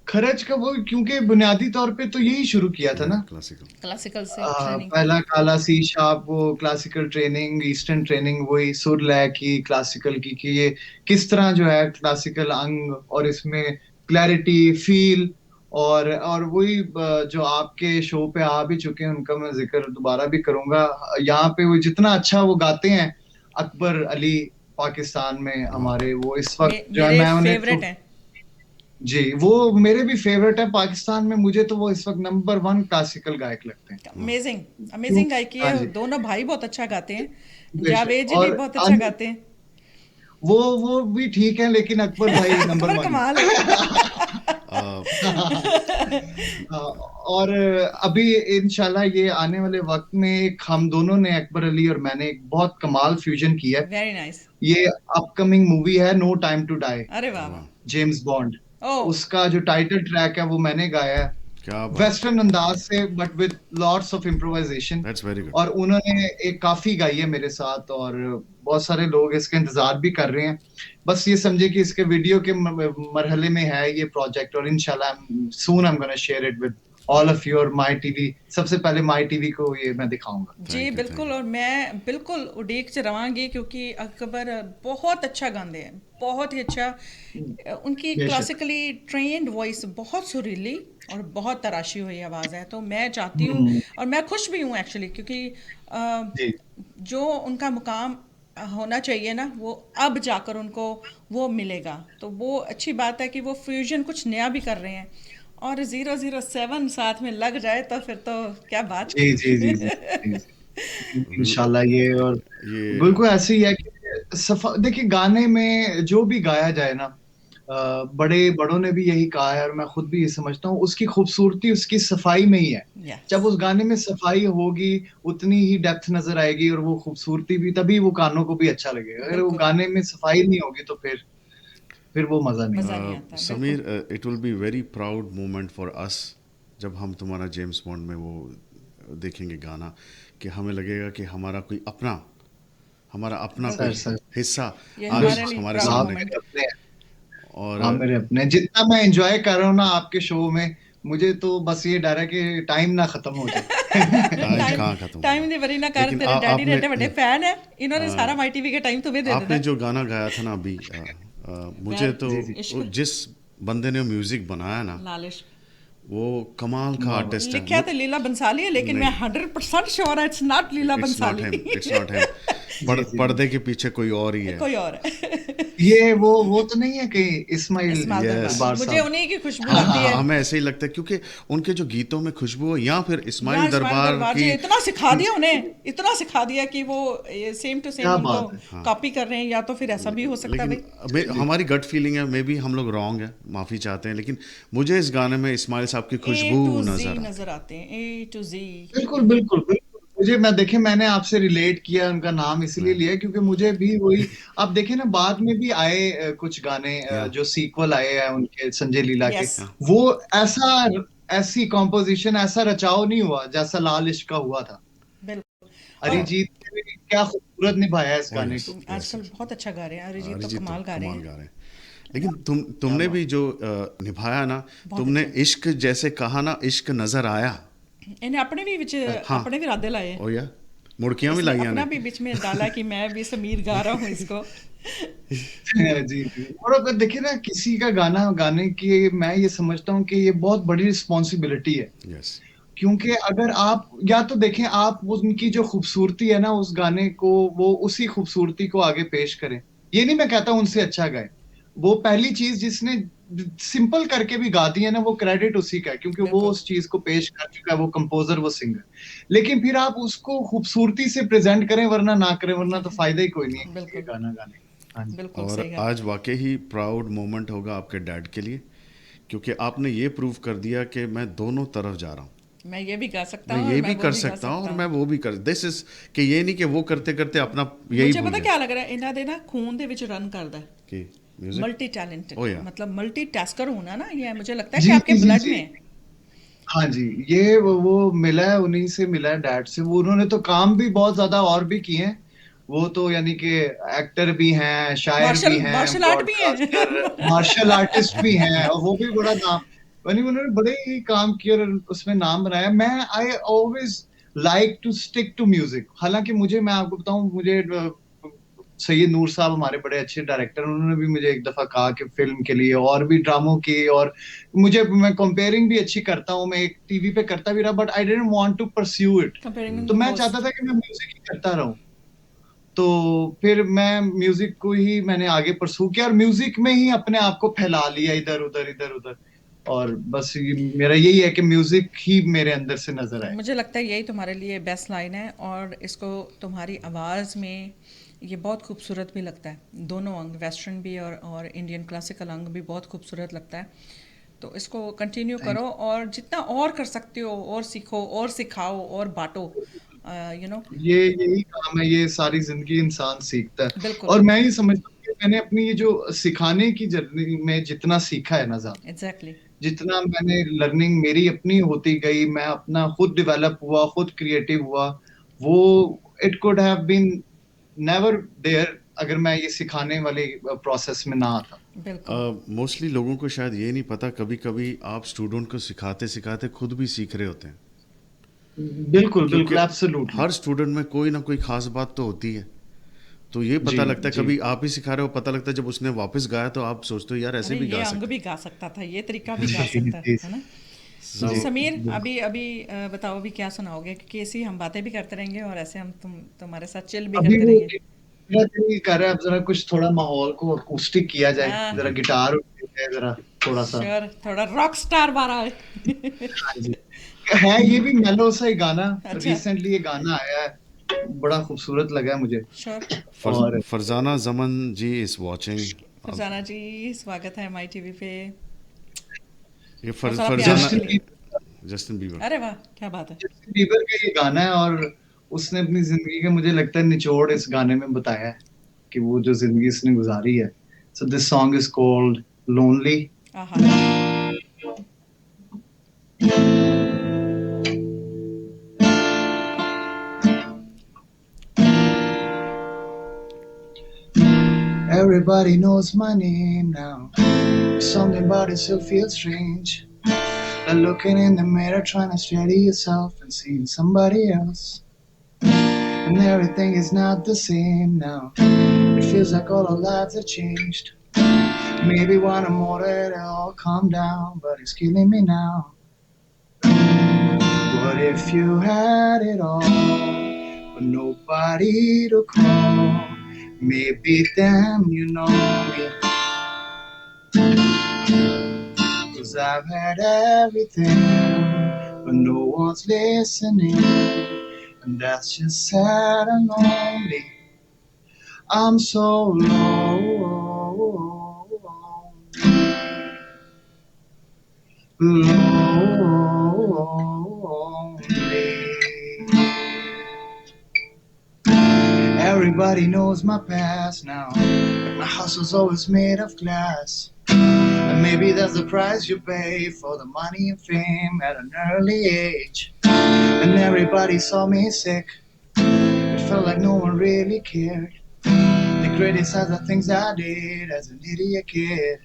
खर्च का वो, क्योंकि बुनियादी तौर पे तो यही शुरू किया था ना। क्लासिकल। क्लासिकल से ट्रेनिंग। पहला काला सी शाप, वो क्लासिकल ट्रेनिंग, ईस्टर्न ट्रेनिंग, वही सुर लय की क्लासिकल की, कि ये किस तरह जो है क्लासिकल अंग, और इसमें क्लैरिटी फील, और वही जो आपके शो पे आ भी चुके हैं उनका मैं जिक्र दोबारा भी करूंगा। यहाँ पे वो जितना अच्छा वो गाते हैं, अकबर अली, पाकिस्तान में हमारे, वो इस वक्त जो है मेरे मैं उन्हें तो, फेवरेट हैं। जी वो मेरे भी फेवरेट है पाकिस्तान में, मुझे तो वो इस वक्त नंबर 1 क्लासिकल गायक लगते हैं। अमेजिंग क्यों? अमेजिंग गायकी हाँ है, जी, दोनों भाई बहुत अच्छा गाते हैं। बेशक। जावेद जी भी और बहुत अच्छा गाते हैं। वो भी ठीक है, लेकिन अकबर भाई नंबर अकबर 1 कमाल है। और अभी इंशाल्लाह ये आने वाले वक्त में एक हम दोनों ने, अकबर अली और मैंने, एक बहुत कमाल फ्यूजन किया है। Very nice. ये अपकमिंग मूवी है नो टाइम टू डाई, अरे वाह वाह। वाह, जेम्स बॉन्ड, ओ उसका जो टाइटल ट्रैक है वो मैंने गाया है, क्या बात है। वेस्टर्न अंदाज से but with lots of improvisation. That's very good. और उन्होंने एक काफी गाई है मेरे साथ, और बहुत सारे लोग इसका इंतजार भी कर रहे हैं। बस ये समझे कि इसके वीडियो के मरहले में है ये प्रोजेक्ट, और इंशाल्लाह soon I am gonna share it with all of you, और माई टीवी, सबसे पहले माई टीवी को ये मैं दिखाऊंगा। जी थैंक यू, थैंक बिल्कुल। और मैं बिल्कुल उड़ीक च रवांगी, क्योंकि अकबर बहुत अच्छा गाते हैं, बहुत ही अच्छा। उनकी बेशक। क्लासिकली ट्रेंड वॉइस बहुत सुरीली और बहुत तराशी हुई आवाज़ है, तो मैं चाहती हूँ, हम्म, और मैं खुश भी हूँ एक्चुअली, क्योंकि जी जो उनका मुकाम होना चाहिए ना, वो अब जाकर उनको वो मिलेगा। तो वो अच्छी बात है कि वो फ्यूजन कुछ नया भी कर रहे हैं, और 007 साथ में लग जाए तो फिर तो क्या बात। जी जी जी जी जी, इंशाल्लाह ये, और ये बिल्कुल ऐसे ही है कि सफा, देखिए गाने में जो भी गाया जाए ना, बड़े बड़ों ने भी यही कहा है, और मैं खुद भी ये समझता हूँ, उसकी खूबसूरती उसकी सफाई में ही है। यस जब उस गाने में सफाई होगी, उतनी ही डेप्थ नजर आएगी, और वो खूबसूरती भी, तभी वो कानों को भी अच्छा लगेगा। अगर वो बिल्कुल। गाने में सफाई नहीं होगी तो फिर वो मजा नहीं मज़ा आएगा। नहीं आता बिल्कुल। Sameer, it will be very proud moment for us जब हम तुम्हारा जेम्स बॉन्ड में वो देखेंगे गाना, कि हमें लगेगा कि हमारा अपना सर कोई बिल्कुल, सर, हिस्सा ये आज हमारे लिए हमारे प्राउड आप सामने। मोमेंट मेरे है। अपने हैं, और आप मेरे अपने हैं। जितना मैं एंजॉय कर रहा हूँ ना आपके शो में, मुझे तो बस ये डर है कि टाइम ना खत्म हो जाए। टाइम टाइम कहाँ खत्म टाइम होगा। ਦੀ ਵਰੀ ਨਾ ਕਰ, लेकिन तेरे डैडी आपने रेटे बड़े फैन है, इन्होंने सारा माई टीवी के टाइम तुम्हें दे देना आपने है। जो गाना गाया था ना अभी, मुझे वैर तो जी जी, वो इश्क जिस बंदे ने म्यूजिक बनाया ना, लालिश वो कमाल का वाह वाह, आर्टिस्ट है। लिखा तो लीला बंसाली है, लेकिन मैं नहीं, 100% श्योर है it's not Leela it's not Bhansali. Him, it's not him. जी जी जी। पर्दे के पीछे कोई और ही है। कोई और है। ये वो तो नहीं है कि इस्माइल इस्माइल यस, दरबार, दरबार मुझे साहब? उन्हीं की खुशबू हाँ आती हाँ, है। हमें ऐसे ही लगता है, क्योंकि उनके जो गीतों में खुशबू हो, या फिर या इस्माइल इस्माइल दरबार दरबार की। जी इतना सिखा दिया उन्हें, इतना सिखा दिया कि वो सेम टू सेम क्या उनको बात है। कॉपी कर रहे हैं, या तो फिर ऐसा भी हो सकता है लेकिन भाई। जी हमारी गट फीलिंग है, मे बी हम लोग रॉन्ग है, माफ़ी चाहते हैं, लेकिन मुझे इस गाने में इस्माइल साहब की ए खुशबू टू जी नज़र आई। नजर आते हैं, ए टू जी। बिल्कुल बिल्कुल बिल्कुल मुझे मैं देखे मैंने आपसे रिलेट किया उनका नाम इसलिए लिया क्योंकि मुझे भी वही आप देखे ना बाद में भी आए कुछ गाने या जो सीक्वल आए हैं उनके संजय लीला के यस वो ऐसा ऐसी कॉम्पोजिशन ऐसा रचाव नहीं हुआ जैसा लाल इश्क का हुआ था। बिल्कुल। और अरिजीत ने भी क्या खूबसूरत निभाया है इस ओ गाने यस को। यस आजकल बहुत अच्छा गा रहे हैं, अरिजीत तो अरिजीत तो कमाल गा रहे कमाल हैं। गा रहे हैं। लेकिन क्या तुमने बात। भी जो निभाया ना, बहुत तुमने अच्छा। इश्क जैसे कहा ना, इश्क नजर आया। इन्हें अपने भी विच हाँ अपने भी इरादे लाए, ओ या मुड़कियां भी इसने लाइया अपना ने। भी बीच में डाला कि मैं भी समीर गा रहा हूँ इसको। जी जी और अगर देखिए ना किसी का गाना गाने की मैं ये समझता हूँ कि ये बहुत बड़ी रिस्पॉन्सिबिलिटी है यस क्योंकि अगर आप या तो देखें आप उनकी जो खूबसूरती है ना उस गाने को वो उसी खूबसूरती को आगे पेश करें। ये नहीं मैं कहता उनसे अच्छा गाए। वो पहली चीज जिसने सिंपल करके भी गा दी है ना वो क्रेडिट उसी का है क्योंकि वो बिल्कुल उस चीज को पेश कर चुका है वो कंपोजर वो सिंगर। लेकिन फिर आप उसको खूबसूरती से प्रेजेंट करें वरना ना करें वरना तो फायदा ही कोई नहीं है किसी के बिल्कुल गाना गाने का। हाँ जी। बिल्कुल और सही कहा। आज वाकई ही प्राउड मोमेंट होगा आपके डैड के लिए, क्योंकि आपने ये प्रूव कर दिया कि मैं दोनों तरफ जा रहा हूँ। मैं ये भी गा सकता मैं हूँ और ये मैं भी वो कर भी गा सकता हूँ सकता और हूँ। मैं वो भी कर, दिस इज कि ये नहीं कि वो करते करते अपना यही मुझे भूल पता जाए क्या लग रहा है, इन्हों ਦੇ ਨਾ खून ਦੇ ਵਿੱਚ ਰਨ करदा है। कि म्यूजिक। मल्टी टैलेंटेड, ओ या मतलब मल्टी टास्कर होना ना, ये मुझे लगता है कि जी आपके जी जी ब्लड जी में है। हाँ जी ये वो मिला है उन्हीं से मिला है डैड से वो उन्होंने तो काम भी बहुत ज्यादा और भी किए हैं। वो तो यानी कि एक्टर भी हैं शायर भी मार्शल हैं मार्शल आर्ट भी ब्रॉडकास्टर मार्शल है। आर्टिस्ट भी हैं और वो भी बड़ा नाम यानी उन्होंने बड़े ही काम किए और उसमें नाम बनाया। मैं I always like to stick to music हालांकि मुझे मैं आपको बताऊं मुझे सैयद नूर साहब हमारे बड़े अच्छे डायरेक्टर उन्होंने भी मुझे एक दफा कहा कि फिल्म के लिए और भी ड्रामों की और मुझे मैं कंपेयरिंग भी अच्छी करता हूँ मैं एक टीवी पे करता भी रहा but I didn't want to pursue it. Comparing तो द मैं चाहता होस्ट। था कि मैं म्यूजिक ही करता रहूं। तो फिर मैं म्यूजिक को ही मैंने आगे परस्यू किया और म्यूजिक में ही अपने आप को फैला लिया इधर उधर और बस मेरा यही है कि म्यूजिक ही मेरे अंदर से नजर आए। मुझे लगता है यही तुम्हारे लिए बेस्ट लाइन है, और इसको तुम्हारी आवाज़ में ये बहुत खूबसूरत भी लगता है। दोनों अंग, वेस्टर्न भी और इंडियन क्लासिकल अंग भी बहुत खूबसूरत लगता है। तो इसको कंटिन्यू थैंक करो और जितना और कर सकते हो और सीखो और सिखाओ और बांटो। You know. ये यही काम है ये सारी जिंदगी इंसान सीखता है। बिल्कुल। और मैं ये समझता हूँ कि मैंने अपनी ये जो सिखाने की जर्नी में जितना सीखा है ना ज्यादा एग्जैक्टली। जितना मैंने लर्निंग मेरी अपनी होती गई मैं अपना खुद डेवलप हुआ खुद क्रिएटिव हुआ वो it could have been never there अगर मैं ये सिखाने वाले प्रोसेस में ना आता। बिल्कुल मोस्टली लोगों को शायद ये नहीं पता, कभी कभी आप स्टूडेंट को सिखाते सिखाते खुद भी सीख रहे होते हैं, बिल्कुल क्योंकि बिल्कुल एब्सोल्युटली। हर स्टूडेंट में कोई ना कोई खास बात तो होती है। तो ये जी पता लगता है, जी कभी आप ही सिखा रहे हो, पता लगता है जब उसने वापस गाया तो आप सोचते हो यार ऐसे अरे भी ये गा अंग सकते भी गा सकता था, ये तरीका भी गा जी सकता जी है ना। तो हैं। जी समीर बिल्कुल। अभी अभी बताओ अभी क्या सुनाओगे, क्योंकि ऐसी हम बातें भी करते रहेंगे और ऐसे हम तुम्हारे साथ चिल भी अभी करते वो रहेंगे। मेरा दिल कर रहा है अब जरा कुछ थोड़ा माहौल को अकूस्टिक किया जाए हाँ जरा गिटार उठाया जाए जरा थोड़ा सा। श्योर, थोड़ा रॉक स्टार बारा है। हाँ जी है ये भी मेलो सा ही गाना। अच्छा। रिसेंटली ये गाना आया है बड़ा खूबसूरत लगा है मुझे। श्योर। और फरजाना जमन जी इज वाचिंग। फरजाना जी स्वागत है माई टीवी पे। ये बहुत सारा प्यार फरजाना आपके लिए। Justin Bieber. अरे वाह क्या बात है। जस्टिन बीबर का ये गाना है और उसने अपनी जिंदगी का मुझे लगता है निचोड़ इस गाने में बताया है कि वो जो जिंदगी उसने गुजारी है। So this song is called lonely. आहा। Everybody knows my name now. Something about it still feels strange. Like looking in the mirror, trying to steady yourself and seeing somebody else. And everything is not the same now. It feels like all our lives have changed. Maybe one or more that it all calm down, but it's killing me now. What if you had it all, but nobody to call? Maybe then you know me. 'Cause I've had everything, but no one's listening. And that's just sad and lonely. I'm so lonely. Everybody knows my past now. My hustle's always made of glass. And maybe that's the price you pay for the money and fame at an early age. And everybody saw me sick. It felt like no one really cared. They criticized the things I did as an idiot kid.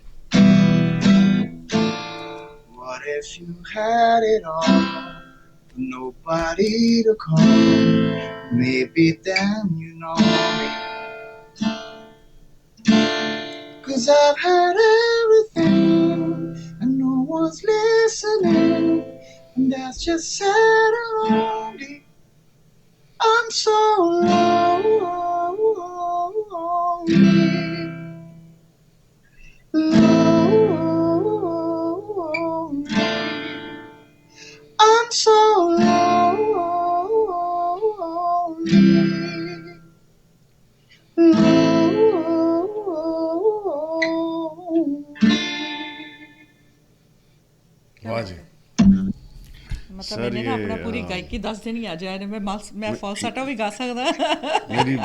What if you had it all, but nobody to call? Maybe then you know me. 'Cause I've had everything and no one's listening, and that's just sad and lonely. I'm so lonely, lonely. I'm so lonely, lonely. वाह जी मतलब sir मैंने ना अपना पूरी ये गायकी 10 दिन ही आ जाए मैं फालसाटा भी गा सकदा मेरी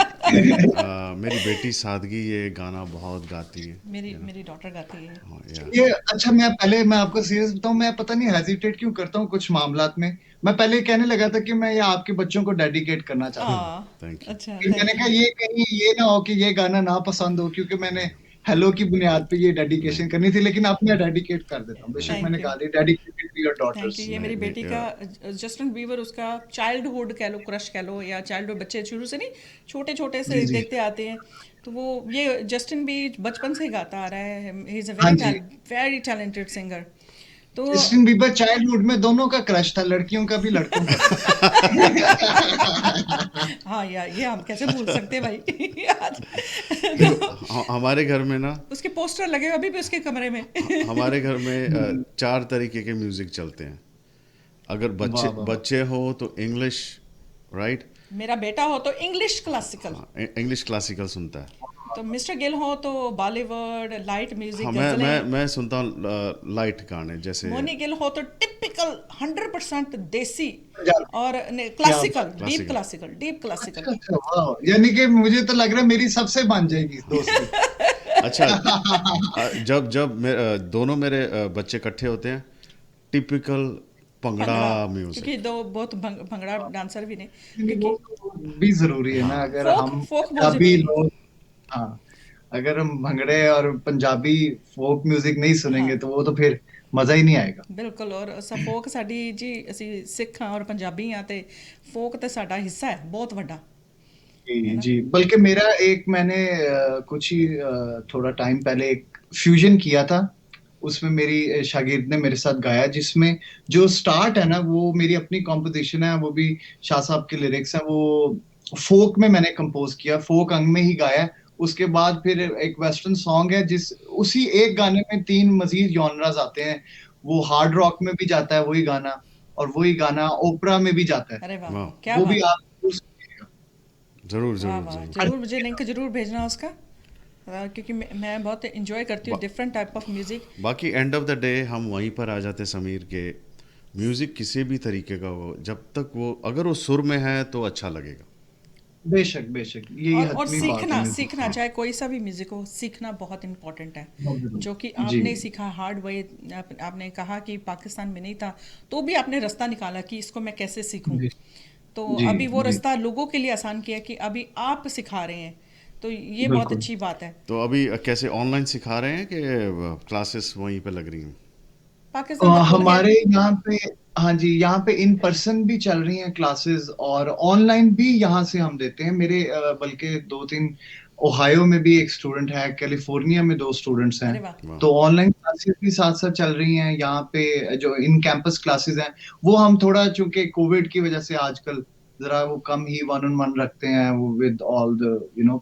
मेरी बेटी सादगी ये गाना बहुत गाती है मेरी डॉटर गाती है हाँ, या ये अच्छा मैं आपको सीरियस बताऊं, मैं पता नहीं हेजिटेट क्यों करता हूँ कुछ मामलात में। मैं पहले कहने लगा था कि मैं ये आपके बच्चों को डेडिकेट करना चाहता हूँ। थैंक यू अच्छा फिर मैंने कहा ये कहीं ये ना हो कि ये गाना ना पसंद हो, क्योंकि मैंने हेलो की बुनियाद पे ये डेडिकेशन करनी थी, लेकिन अब मैं डेडिकेट कर देता हूँ। बेशक थैंक मैंने यू कहा dedicated to your thank daughters. You ये नहीं मेरी नहीं बेटी का जस्टिन बीवर उसका चाइल्डहुड कह लो क्रश कह लो या चाइल्डहुड बच्चे शुरू से नहीं छोटे छोटे से जी जी देखते आते हैं तो वो ये जस्टिन भी बचपन से ही गाता आ रहा है ही इज़ अ हाँ जी। वेरी टैलेंटेड सिंगर तो जस्टिन बीबर चाइल्डहुड में दोनों का क्रश था, लड़कियों का भी लड़कों का भी। हाँ यार ये हम कैसे भूल सकते हैं भाई आज देखो तो हमारे घर में ना उसके पोस्टर लगे हुए अभी भी उसके कमरे में हमारे घर में 4 तरीके के म्यूजिक चलते हैं अगर वाह वाह। बच्चे हो तो इंग्लिश राइट मेरा बेटा हो तो इंग्लिश क्लासिकल इंग्लिश क्लासिकल सुनता है तो मिस्टर गिल हो तो बॉलीवुड लाइट म्यूजिक हाँ गजलें मैं सुनता हूँ लाइट गाने जैसे मोनी गिल हो तो टिपिकल 100% देसी पंजाबी और क्या क्लासिकल बात। डीप क्लासिकल अच्छा अच्छा वाह, यानी कि मुझे तो लग रहा है मेरी सबसे बन जाएगी दोस्ती। अच्छा जब जब दोनों मेरे बच्चे इकट्ठे होते हैं टिपिकल भंगड़ा भंगड़ा म्यूजिक क्योंकि दो बहुत भंगड़ा डांसर भी ने नहीं, क्योंकि वो तो भी जरूरी है ना, हाँ अगर फोक हम फोक बहुत पंजाबी जरूरी है लोग। हाँ, अगर हम भंगड़े और पंजाबी फोक म्यूजिक नहीं सुनेंगे हाँ तो वो तो फिर मजा ही नहीं आएगा। ਬਿਲਕੁਲ ਔਰ ਫੋਕ ਸਾਡੀ ਜੀ ਅਸੀਂ ਸਿੱਖ ਹਾਂ ਔਰ ਪੰਜਾਬੀ ਹਾਂ ਤੇ ਫੋਕ ਤੇ ਸਾਡਾ ਹਿੱਸਾ ਹੈ ਬਹੁਤ ਵੱਡਾ है जी ना जी, बल्कि मेरा एक मैंने कुछ ही थोड़ा टाइम पहले एक फ्यूजन किया था, उसमें मेरी शागिर्द ने मेरे साथ गाया, जिसमें जो स्टार्ट है ना वो मेरी अपनी कॉम्पोजिशन है, वो भी शाह साहब के लिरिक्स हैं, वो फोक में मैंने कंपोज किया, फोक अंग में ही गाया है। उसके बाद फिर एक वेस्टर्न सॉन्ग है जिस उसी एक गाने में 3 मजीद जॉनरास आते हैं। वो हार्ड रॉक में भी जाता है वही गाना, और वही गाना ओपेरा में भी जाता है। अरे वाह वाह क्या वो भी बात है आप जरूर सुनिएगा। जरूर वाह जरूर वाह जरूर जरूर मुझे लिंक जरूर भेजना उसका क्योंकि मैं बहुत इंजॉय करती हूँ डिफरेंट टाइप ऑफ म्यूजिक बाकी एंड ऑफ द डे हम वहीं पर आ जाते समीर के म्यूजिक किसी भी तरीके का हो जब तक वो अगर वो सुर में है तो अच्छा लगेगा बेशक बेशक, यही और हतमी बात है म्यूजिक। सीखना चाहे कोई सा भी म्यूजिक हो सीखना बहुत इम्पोर्टेंट है बहुत जरूरी। जो कि जी आपने सीखा हार्ड वे आपने कहा कि पाकिस्तान में नहीं था तो भी आपने रास्ता निकाला कि इसको मैं कैसे सीखूं जी तो जी अभी वो जी, रास्ता लोगों के लिए आसान किया कि अभी आप सिखा रहे हैं तो ये बहुत बिल्कुल। अच्छी बात है तो अभी कैसे ऑनलाइन सिखा रहे हैं कि क्लासेस वहीं पे लग रही हैं पाकिस्तान तो खुल गया हमारे यहाँ पे, हाँ जी, यहाँ पे इन पर्सन भी चल रही हैं क्लासेस, और ऑनलाइन भी यहाँ से हम देते हैं। मेरे बल्कि 2-3 ओहायो में भी एक स्टूडेंट है, कैलिफोर्निया में 2 स्टूडेंट्स हैं। अरे वाह वाह तो ऑनलाइन क्लासेस भी साथ साथ चल रही हैं यहाँ पे। जो इन कैंपस क्लासेस हैं वो हम थोड़ा, चूंकि कोविड की वजह से आजकल जरा वो कम ही वन ऑन वन रखते हैं, वो विद ऑल द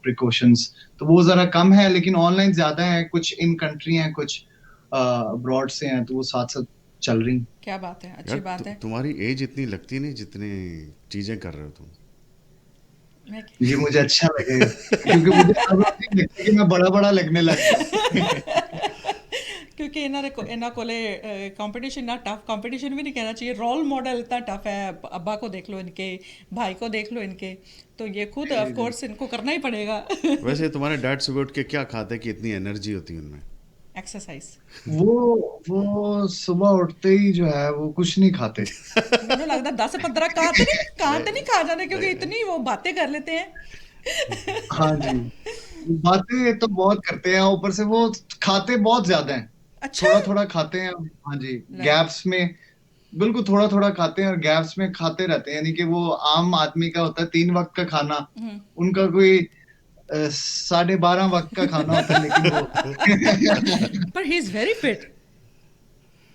प्रिकॉशंस, तो वो जरा कम है, लेकिन ऑनलाइन ज्यादा है। कुछ इन कंट्री हैं, कुछ अब्रॉड से हैं, तो वो साथ साथ चल रही हैं। क्या बात है अच्छी यार बात है तुम्हारी एज इतनी लगती नहीं जितनी चीजें कर रहे हो तुम मैं ये मुझे अच्छा लगेगा, क्योंकि मुझे अब नहीं लगता कि मैं बड़ा बड़ा लगने लग गया। क्योंकि इन्होंने कोले कंपटीशन ना टफ कंपटीशन भी नहीं कहना चाहिए, रोल मॉडल इतना टफ है। अब्बा को देख लो इनके, भाई को देख लो इनके, तो ये खुद ऑफ कोर्स इनको करना ही पड़ेगा। वैसे तुम्हारे डैड सुबह उठ के क्या खाते कि इतनी एनर्जी होती है उनमें? एक्सरसाइज। वो सुबह उठते ही जो है वो कुछ नहीं खाते। मैंने लगता 10 से 15 कहाँ नहीं खा जाने, क्योंकि इतनी वो बातें कर लेते हैं। हाँ जी, बातें तो बहुत करते हैं, ऊपर से वो खाते बहुत ज्यादा हैं। अच्छा। थोड़ा थोड़ा खाते हैं। हाँ जी, गैप्स में बिल्कुल थोड़ा थोड़ा खाते हैं और गैप्स में खाते रहते हैं। यानी कि वो आम आदमी का होता है 3 वक्त का खाना, उनका कोई 12:30 वक्त का खाना होता है, लेकिन वो पर ही इज वेरी फिट।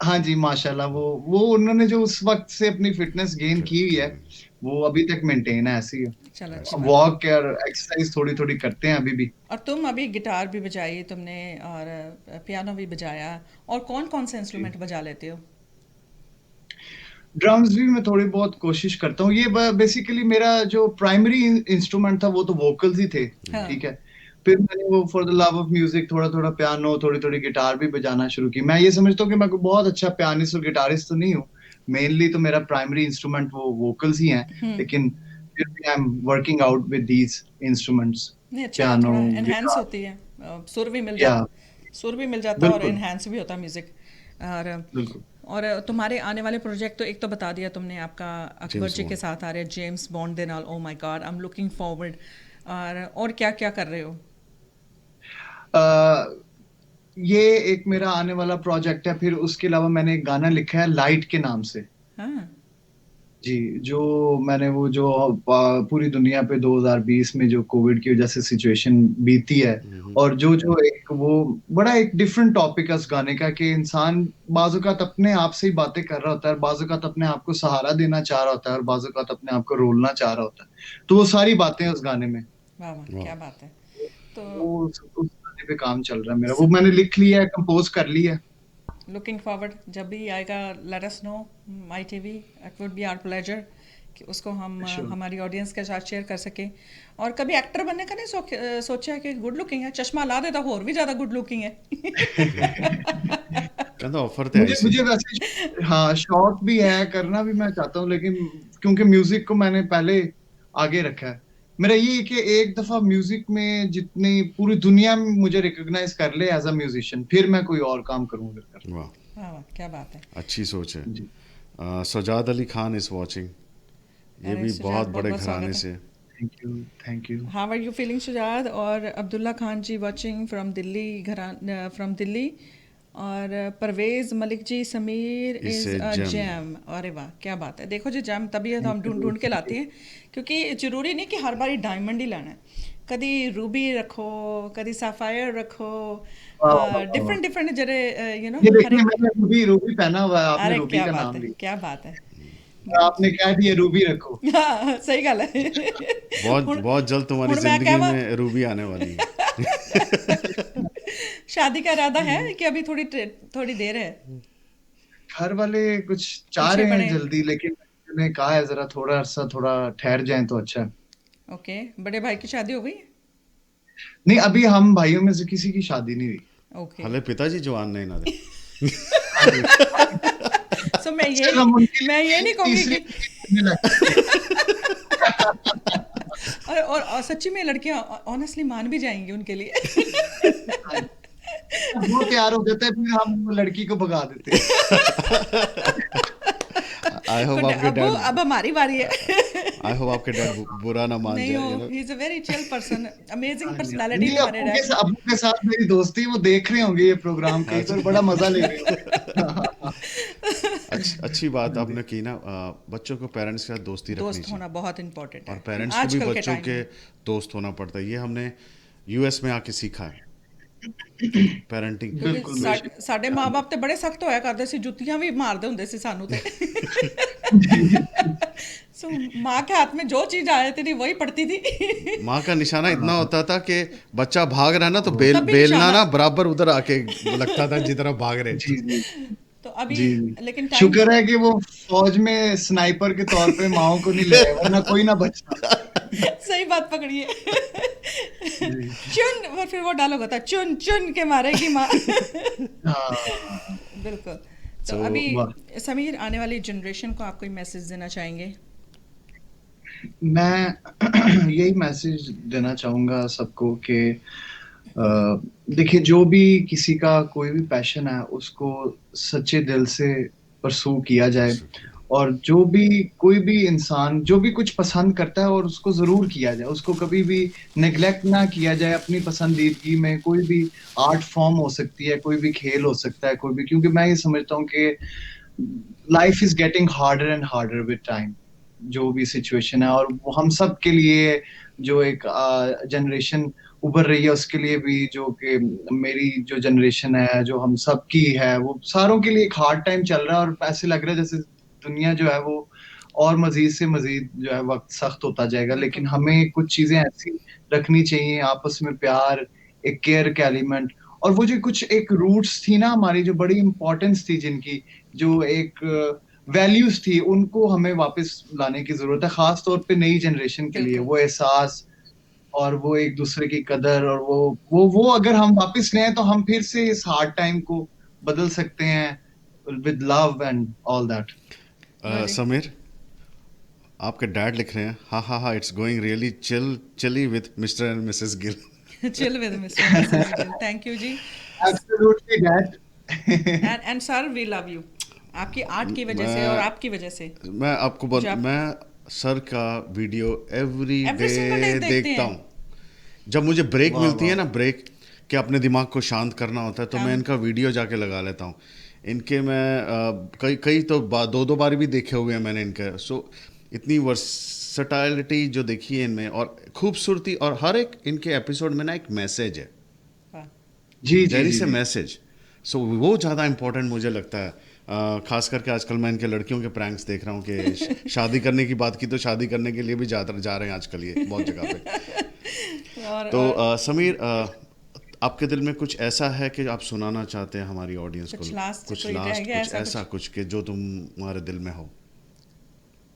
हाँ जी, माशाल्लाह वो उन्होंने जो उस वक्त से अपनी फिटनेस गेन की हुई है वो अभी तक मेंटेन है ऐसी। चलो अच्छी बात। वॉक और एक्सरसाइज थोड़ी थोड़ी करते हैं अभी भी। और तुम अभी गिटार भी बजाई तुमने और पियानो भी बजाया, और कौन कौन से इंस्ट्रूमेंट बजा लेते हो? ड्रम्स भी मैं थोड़ी बहुत कोशिश करता हूँ। ये बेसिकली मेरा जो प्राइमरी इंस्ट्रूमेंट था वो तो वोकल्स ही थे। हाँ। ठीक है, फिर मैंने वो for the love of music थोड़ा थोड़ा पियानो, थोड़ी थोड़ी गिटार भी बजाना शुरू की। मैं ये समझता हूँ कि मैं कोई बहुत अच्छा पियानिस्ट और गिटारिस्ट तो नहीं हूँ, मेनली तो मेरा प्राइमरी इंस्ट्रूमेंट वो वोकल्स ही हैं, लेकिन फिर भी I am working out with these instruments, नहीं अच्छा है, पियानो, थोड़ा एनहांस गिटार। होती है, सुर भी मिल या जाता, सुर भी मिल जाता है और बिल्कुल एनहांस भी होता है म्यूजिक। और बिल्कुल। तुम्हारे आने वाले प्रोजेक्ट तो एक तो बता दिया तुमने, आपका अकबर जेम्स जी के बॉन्ड। साथ आ रहे हैं जेम्स बॉन्ड दे नाल, oh my God I am looking forward. और क्या क्या कर रहे हो? अ, ये एक मेरा आने वाला प्रोजेक्ट है। फिर उसके अलावा मैंने एक गाना लिखा है लाइट के नाम से। हाँ। जी, जो मैंने वो जो पूरी दुनिया पे 2020 में जो कोविड की वजह से सिचुएशन बीती है, और जो जो एक वो बड़ा एक डिफरेंट टॉपिक है उस गाने का, कि इंसान बाज़-औक़ात अपने आप से ही बातें कर रहा होता है, बाज़-औक़ात अपने आप को सहारा देना चाह रहा होता है, और बाज़-औक़ात अपने आप को रोलना चाह रहा होता है। तो वो सारी बातें हैं उस गाने में। वाह वाह, वाह। क्या बात है। तो वो उस गाने पे काम चल रहा है मेरा। वो मैंने लिख लिया है, कंपोज़ कर लिया है। लुकिंग फॉरवर्ड, जब भी आएगा let us know, my TV, it would be our pleasure कि उसको हम Sure. हमारी ऑडियंस के साथ शेयर कर सकें। और कभी एक्टर बनने का नहीं सोचा है? कि गुड लुकिंग है, चश्मा ला देता और भी ज़्यादा गुड लुकिंग है। कहता ऑफर थे मुझे ऐसी। मुझे वैसे हाँ शौक भी है, करना भी मैं चाहता हूँ, लेकिन क्योंकि म्यूजिक को मैंने पहले आगे रखा है। मेरा ये है कि एक दफा म्यूजिक में जितनी पूरी दुनिया में मुझे रिकॉग्नाइज कर ले एज अ म्यूजिशियन, फिर मैं कोई और काम करूँ अगर कर। वाह, वाह वाह, क्या बात है। अच्छी सोच है। जी, सजाद अली खान इज वाचिंग, ये अरे भी सुजात, बहुत बहुत बड़े बहुत घराने स्वागत है। से। Thank you thank you. How are you feeling Sujat? और Abdullah Khan ji watching from Delhi, from Delhi. और Parvez Malik ji, Sameer Is is a a gem. Gem. अरे वाह, क्या बात है। देखो जी, जैम तभी है तो हम ढूंढ ढूंढ के लाते हैं, क्योंकि ज़रूरी नहीं कि हर बारी डायमंड ही लाना है। कभी रूबी रखो, कभी सफ़ायर रखो, डिफरेंट डिफरेंट जरे यू नो ये हर देखिए, एक। मैंने रूबी रूबी पहना हुआ है, आपने अरे रूबी क्या का बात नाम है, लिया, क्या बात है। आपने कह दिया रूबी रखो। हाँ सही गल है। बहुत हुण बहुत जल्द तुम्हारी हुण मैं जिंदगी कहवा, में रूबी आने वाली है। शादी का इरादा है कि अभी थोड़ी थोड़ी देर है? घर वाले कुछ चाह पीछे रहे हैं पड़े? जल्दी, लेकिन मैंने कहा है जरा थोड़ा अरसा थोड़ा ठहर जाएं तो अच्छा है। ओके, बड़े भाई की शादी हो गई? नहीं, अभी हम भाइयों में से किसी की शादी नहीं हुई। ओके। हले पिताजी जवान नहीं ना दे। हाँ जी। सो चल हम उनके मैं ये लिए नहीं कहूँगी तीसरी कि करने लगे। और सच्ची में लड़कियां ऑनेस्टली मान भी जाएंगी उनके लिए। हाँ जी। वो तैयार हो जाता है, फिर हम वो लड़की को भगा देते हैं। आई होप आपके अबू डैड अब हमारी बारी है। आई होप आपके डैड बुरा ना मान नहीं जाए, हो, you know. He is a very chill person, amazing हाँ जी, हाँ जी। पर्सनालिटी नहीं, तुम्हारे डैड। अबू के साथ मेरी दोस्ती, वो देख रहे होंगे ये प्रोग्राम कहीं पर, बड़ा मजा ले रहे होंगे। अच्छी बात हाँ जी। आपने की ना। बच्चों को पेरेंट्स के साथ दोस्ती रखनी दोस्त होना चाहिए, बहुत इंपॉर्टेंट और है पेरेंट्स को भी आजकल के बच्चों टाइम के में। दोस्त होना पड़ता है। ये हमने यूएस में आके सीखा है, पेरेंटिंग। क्योंकि बिल्कुल बेशक। ਸਾਡੇ हाँ जी। ਮਾਪੇ ਤੇ ਬੜੇ ਸਖਤ ਹੋਇਆ ਕਰਦੇ ਸੀ, ਜੁੱਤੀਆਂ ਵੀ ਮਾਰਦੇ ਹੁੰਦੇ ਸੀ ਸਾਨੂੰ ਤੇ। सो माँ के हाथ में जो चीज आ जाती थी वही पड़ती थी। माँ का निशाना इतना होता था कि बच्चा भाग रहा है ना, तो तब भी बेलना निशाना। ना बराबर उधर आके लगता था जिस तरह भाग रहे। जी जी। तो अभी जी लेकिन टाइम शुक्र है कि वो फौज में स्नाइपर के तौर पे माओ को नहीं ले आए, वरना कोई ना बचता। सही बात पकड़ी है। जी चुन वो फिर वो डायलॉग होता है, चुन चुन के मारेगी माँ। हाँ बिल्कुल। तो So, अभी वाह। समीर, आने वाली जनरेशन को आप कोई मैसेज देना चाहेंगे? मैं यही मैसेज देना चाहूंगा सबको कि देखिए, जो भी किसी का कोई भी पैशन है उसको सच्चे दिल से परसू किया जाए, शुक्रिया। और जो भी कोई भी इंसान जो भी कुछ पसंद करता है और उसको जरूर किया जाए, उसको कभी भी नेग्लेक्ट ना किया जाए अपनी पसंदीदगी में। कोई भी आर्ट फॉर्म हो सकती है, कोई भी खेल हो सकता है, कोई भी, क्योंकि मैं ये समझता हूँ कि life is getting harder and harder with time. जो भी सिचुएशन है, और वो हम सब के लिए, जो एक जनरेशन उभर रही है उसके लिए भी, जो कि मेरी जो जनरेशन है, जो हम सब की है, वो सारों के लिए एक हार्ड टाइम चल रहा है। और ऐसे लग रहा है जैसे दुनिया जो है वो और मजीद से मजीद जो है वक्त सख्त होता जाएगा। लेकिन बिल्कुल। हमें कुछ चीजें ऐसी रखनी चाहिए, आपस में प्यार, एक केयर का एलिमेंट, और वो जो कुछ एक रूट्स थी ना हमारी, जो बड़ी इंपॉर्टेंस थी जिनकी, जो एक वैल्यूज थी, उनको हमें वापस लाने की जरूरत है, खास तौर पे नई जनरेशन के लिए। बिल्कुल। वो एहसास और वो एक दूसरे की कदर, और वो अगर हम वापस ले आए तो हम फिर से इस हार्ड टाइम को बदल सकते हैं with love and all that. No जी। समीर, आपके डैड लिख रहे हैं, हा हा हा, it's going really chilly with Mr and Mrs Gill. Chill with Mr Mrs Gill, thank you जी। Absolutely that. And sir, we love you, आपकी आर्ट की वजह से और मैं आपकी वजह से। मैं आपको जो आप मैं सर का video every every day single day देखते देखता हैं। हूँ। जब मुझे ब्रेक वाह मिलती है वाह। ना, ब्रेक, कि अपने दिमाग को शांत करना होता है, तो मैं हम इनका वीडियो जाके लगा लेता हूँ। इनके मैं कई कई तो दो दो बार भी देखे हुए हैं मैंने इनके। सो इतनी वर्सटाइलिटी जो देखी है इनमें, और खूबसूरती, और हर एक इनके एपिसोड में ना एक मैसेज है, वाह। जी जी देयर जी इज ए जी। मैसेज। सो वो ज़्यादा इंपॉर्टेंट मुझे लगता है। खास करके आजकल मैं इनके लड़कियों के प्रैंक्स देख रहा हूँ कि शादी करने की बात की तो शादी करने के लिए भी जा रहे हैं आजकल ये बहुत जगह पे। तो और समीर, आपके दिल में कुछ ऐसा है कि आप सुनाना चाहते हैं हमारी ऑडियंस को? कुछ लास्ट कुछ कोई रह लास्ट, गया कुछ ऐसा ऐसा कुछ? कुछ कि जो तुम्हारे दिल में हो?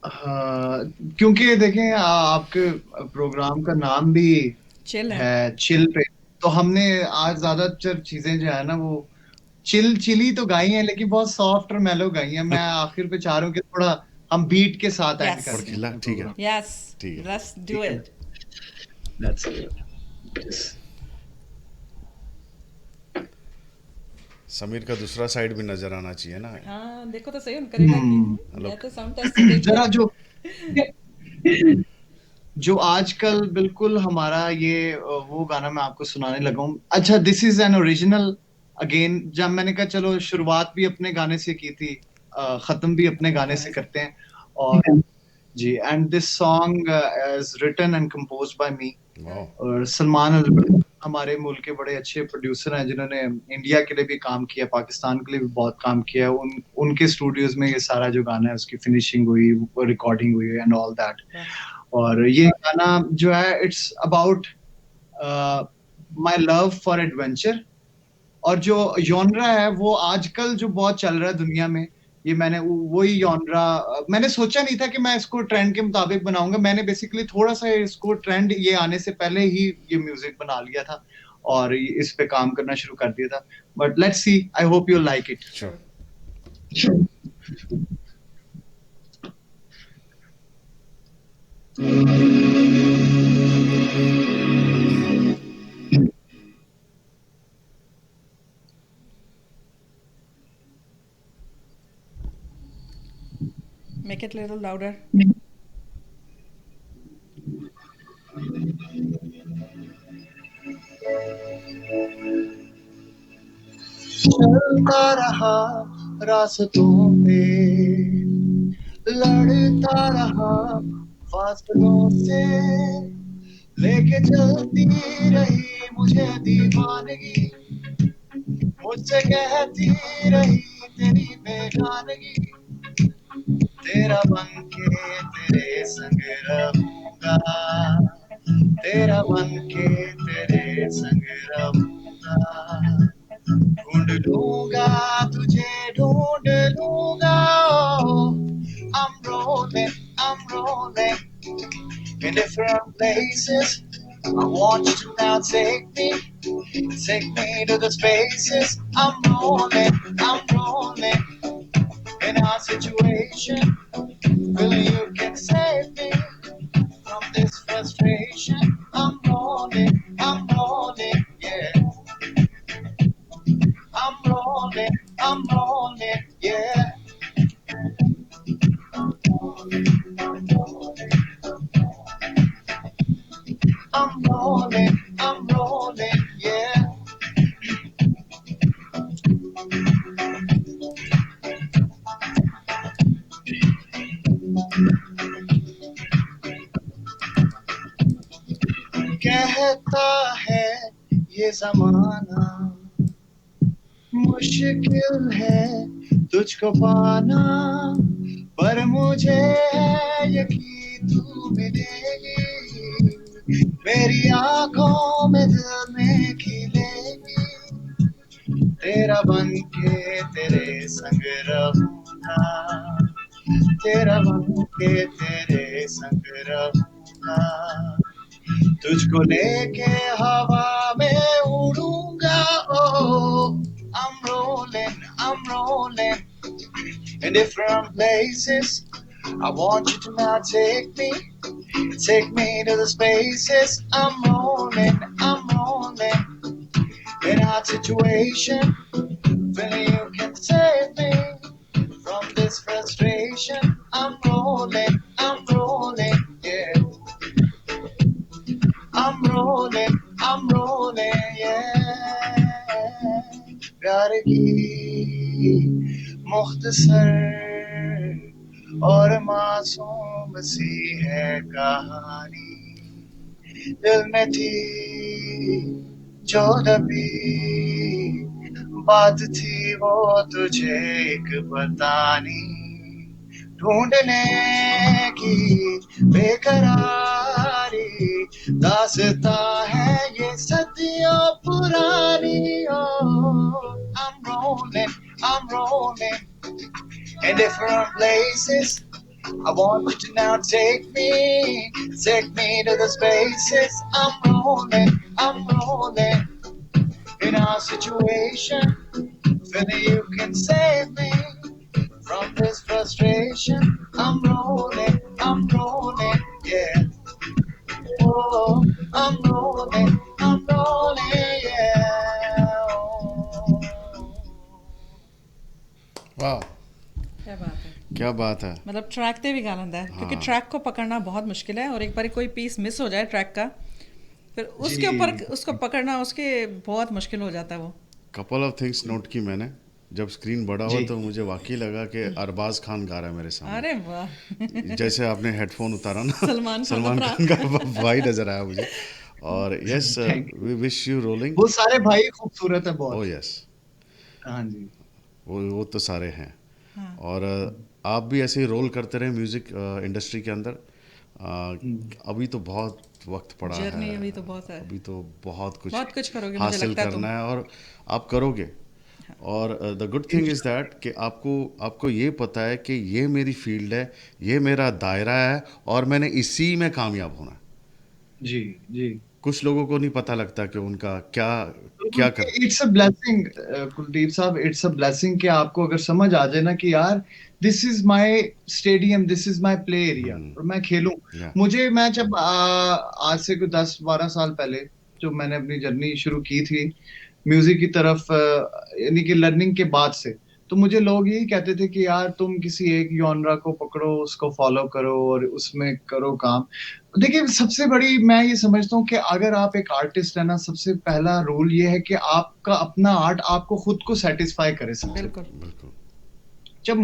हाँ, क्योंकि देखें आपके प्रोग्राम का नाम भी चिल है। है चिल पे, तो हमने आज ज्यादातर चीजें जो है ना वो चिली तो गाई हैं, लेकिन बहुत सॉफ्ट और मेलो गाई हैं। मैं आखिर पे चाह रहा हूँ कि थोड़ा हम बीट के साथ एंड यस। करते हैं भड़कीला, अपना ठीक है। प्रोग्राम। यस। ठीक है। लेट्स डू ठीक है, इट। Let's yes. समीर का दूसरा साइड भी नजर आना चाहिए ना। हाँ, देखो तो सही उन करेगा कि हेलो। मैं तो साउंड टेस्ट से देख जरा लिया। जो जो आजकल बिल्कुल हमारा ये वो गाना मैं आपको सुनाने लगा हूँ। अच्छा, this is an original again. जब मैंने कहा चलो शुरुआत भी अपने गाने से की थी, खत्म भी अपने गाने गाने से से। करते हैं। और जी, and this song is written and composed by me. वाह। और सलमान अल हमारे मुल्क के बड़े अच्छे प्रोड्यूसर हैं, जिन्होंने इंडिया के लिए भी काम किया, पाकिस्तान के लिए भी बहुत काम किया है। उनके स्टूडियोज में ये सारा जो गाना है उसकी फिनिशिंग हुई, रिकॉर्डिंग हुई एंड ऑल दैट। वाह। और ये गाना जो है it's about my love for adventure. और जो जॉनरा है वो आजकल जो बहुत चल रहा है दुनिया में, ये मैंने वही जॉनरा, मैंने सोचा नहीं था कि मैं इसको ट्रेंड के मुताबिक बनाऊंगा। मैंने बेसिकली थोड़ा सा इसको ट्रेंड ये आने से पहले ही ये म्यूजिक बना लिया था और इस पे काम करना शुरू कर दिया था। But let's see, I hope you like it. Sure. Make it little louder. चलता रहा रास्तों पे, लड़ता रहा फासलों से, लेके चलती रही मुझे दीवानगी, मुझसे कहती रही तेरी बेगानगी, तेरा बनके तेरे संग रहूंगा, तेरा बनके तेरे संग रहूंगा, ढूंढ लूंगा तुझे ढूंढ in different places. I want you to now take me to the spaces. I'm rolling in our situation. Feeling you can save me from this frustration. I'm rolling, yeah. I'm rolling, yeah. I'm rolling, yeah. कहता है ये जमाना मुश्किल है तुझको पाना, पर मुझे है यकीन तू मिलेगी, मेरी आंखों में दिल में खिलेगी, तेरा बन के तेरे संग रहूंगा, तेरा बन के तेरे संग रहूंगा, तुझको लेके हवा में उड़ूंगा. Oh, I'm rolling in different places. I want you to now take me to the spaces. I'm rolling in our situation. Feeling you can save me from this frustration. I'm rolling, yeah. I'm rolling, yeah. प्यार की मुख्तसर और मासूम सी है कहानी, दिल में थी जो दबी बात थी वो तुझे एक बतानी, ढूंढने की बेकरारी दास्ता है ये सदियों पुरानी. Oh, I'm rolling in different places. I want you to now take me to the spaces. I'm rolling in our situation. Feeling you can save me from this frustration. I'm rolling, yeah. Oh, I'm rolling, yeah. Oh. वाह, क्या बात है, क्या बात है. मतलब track ते भी गा लेंदा है, क्योंकि हाँ. ट्रैक को पकड़ना बहुत मुश्किल है, और एक बार कोई पीस मिस हो जाए ट्रैक का, फिर उसके जी. ऊपर उसको पकड़ना उसके बहुत मुश्किल हो जाता है वो. कपल ऑफ थिंग्स नोट की मैंने, जब स्क्रीन बड़ा हुआ जी. तो मुझे वाकई लगा कि अरबाज खान गा रहा है मेरे सामने. अरे वाह जैसे आपने हेडफोन उतारा ना, सलमान खान सलमान अपना खान का भाई नजर आया मुझे. और yes, Thank you. We wish you rolling. वो सारे भाई खूबसूरत है ओ बहुत. यस, हाँ जी. वो तो सारे हैं. हाँ. और आप भी ऐसे ही रोल करते रहे म्यूज़िक इंडस्ट्री के अंदर. अभी तो बहुत वक्त पड़ा जर्नी है, अभी तो बहुत है, अभी तो बहुत बहुत कुछ करोगे मुझे हासिल लगता है करना तुम. है, और आप करोगे. और the good thing is that कि आपको ये पता है कि ये मेरी फील्ड है, ये मेरा दायरा है, और मैंने इसी में कामयाब होना है. जी. जी. कुछ लोगों को नहीं पता लगता कि उनका क्या क्या कर. इट्स अ ब्लेसिंग कुलदीप साहब, इट्स अ ब्लेसिंग कि आपको अगर समझ आ जाए ना कि यार this is my stadium, this is my play area, और मैं खेलूं. या मैं जब आज से कुछ 10-12 साल पहले जो मैंने अपनी जर्नी शुरू की थी म्यूजिक की तरफ, यानी कि लर्निंग के बाद से, तो मुझे लोग यही कहते थे कि यार तुम किसी एक जॉनरा को पकड़ो, उसको फॉलो करो और उसमें करो काम. देखिए, सबसे बड़ी मैं ये समझता हूँ कि अगर आप एक आर्टिस्ट है ना, सबसे पहला रूल ये है कि आपका अपना आर्ट आपको खुद को सेटिस्फाई करे सबसे बिल्कुल. पहले. बिल्कुल. जब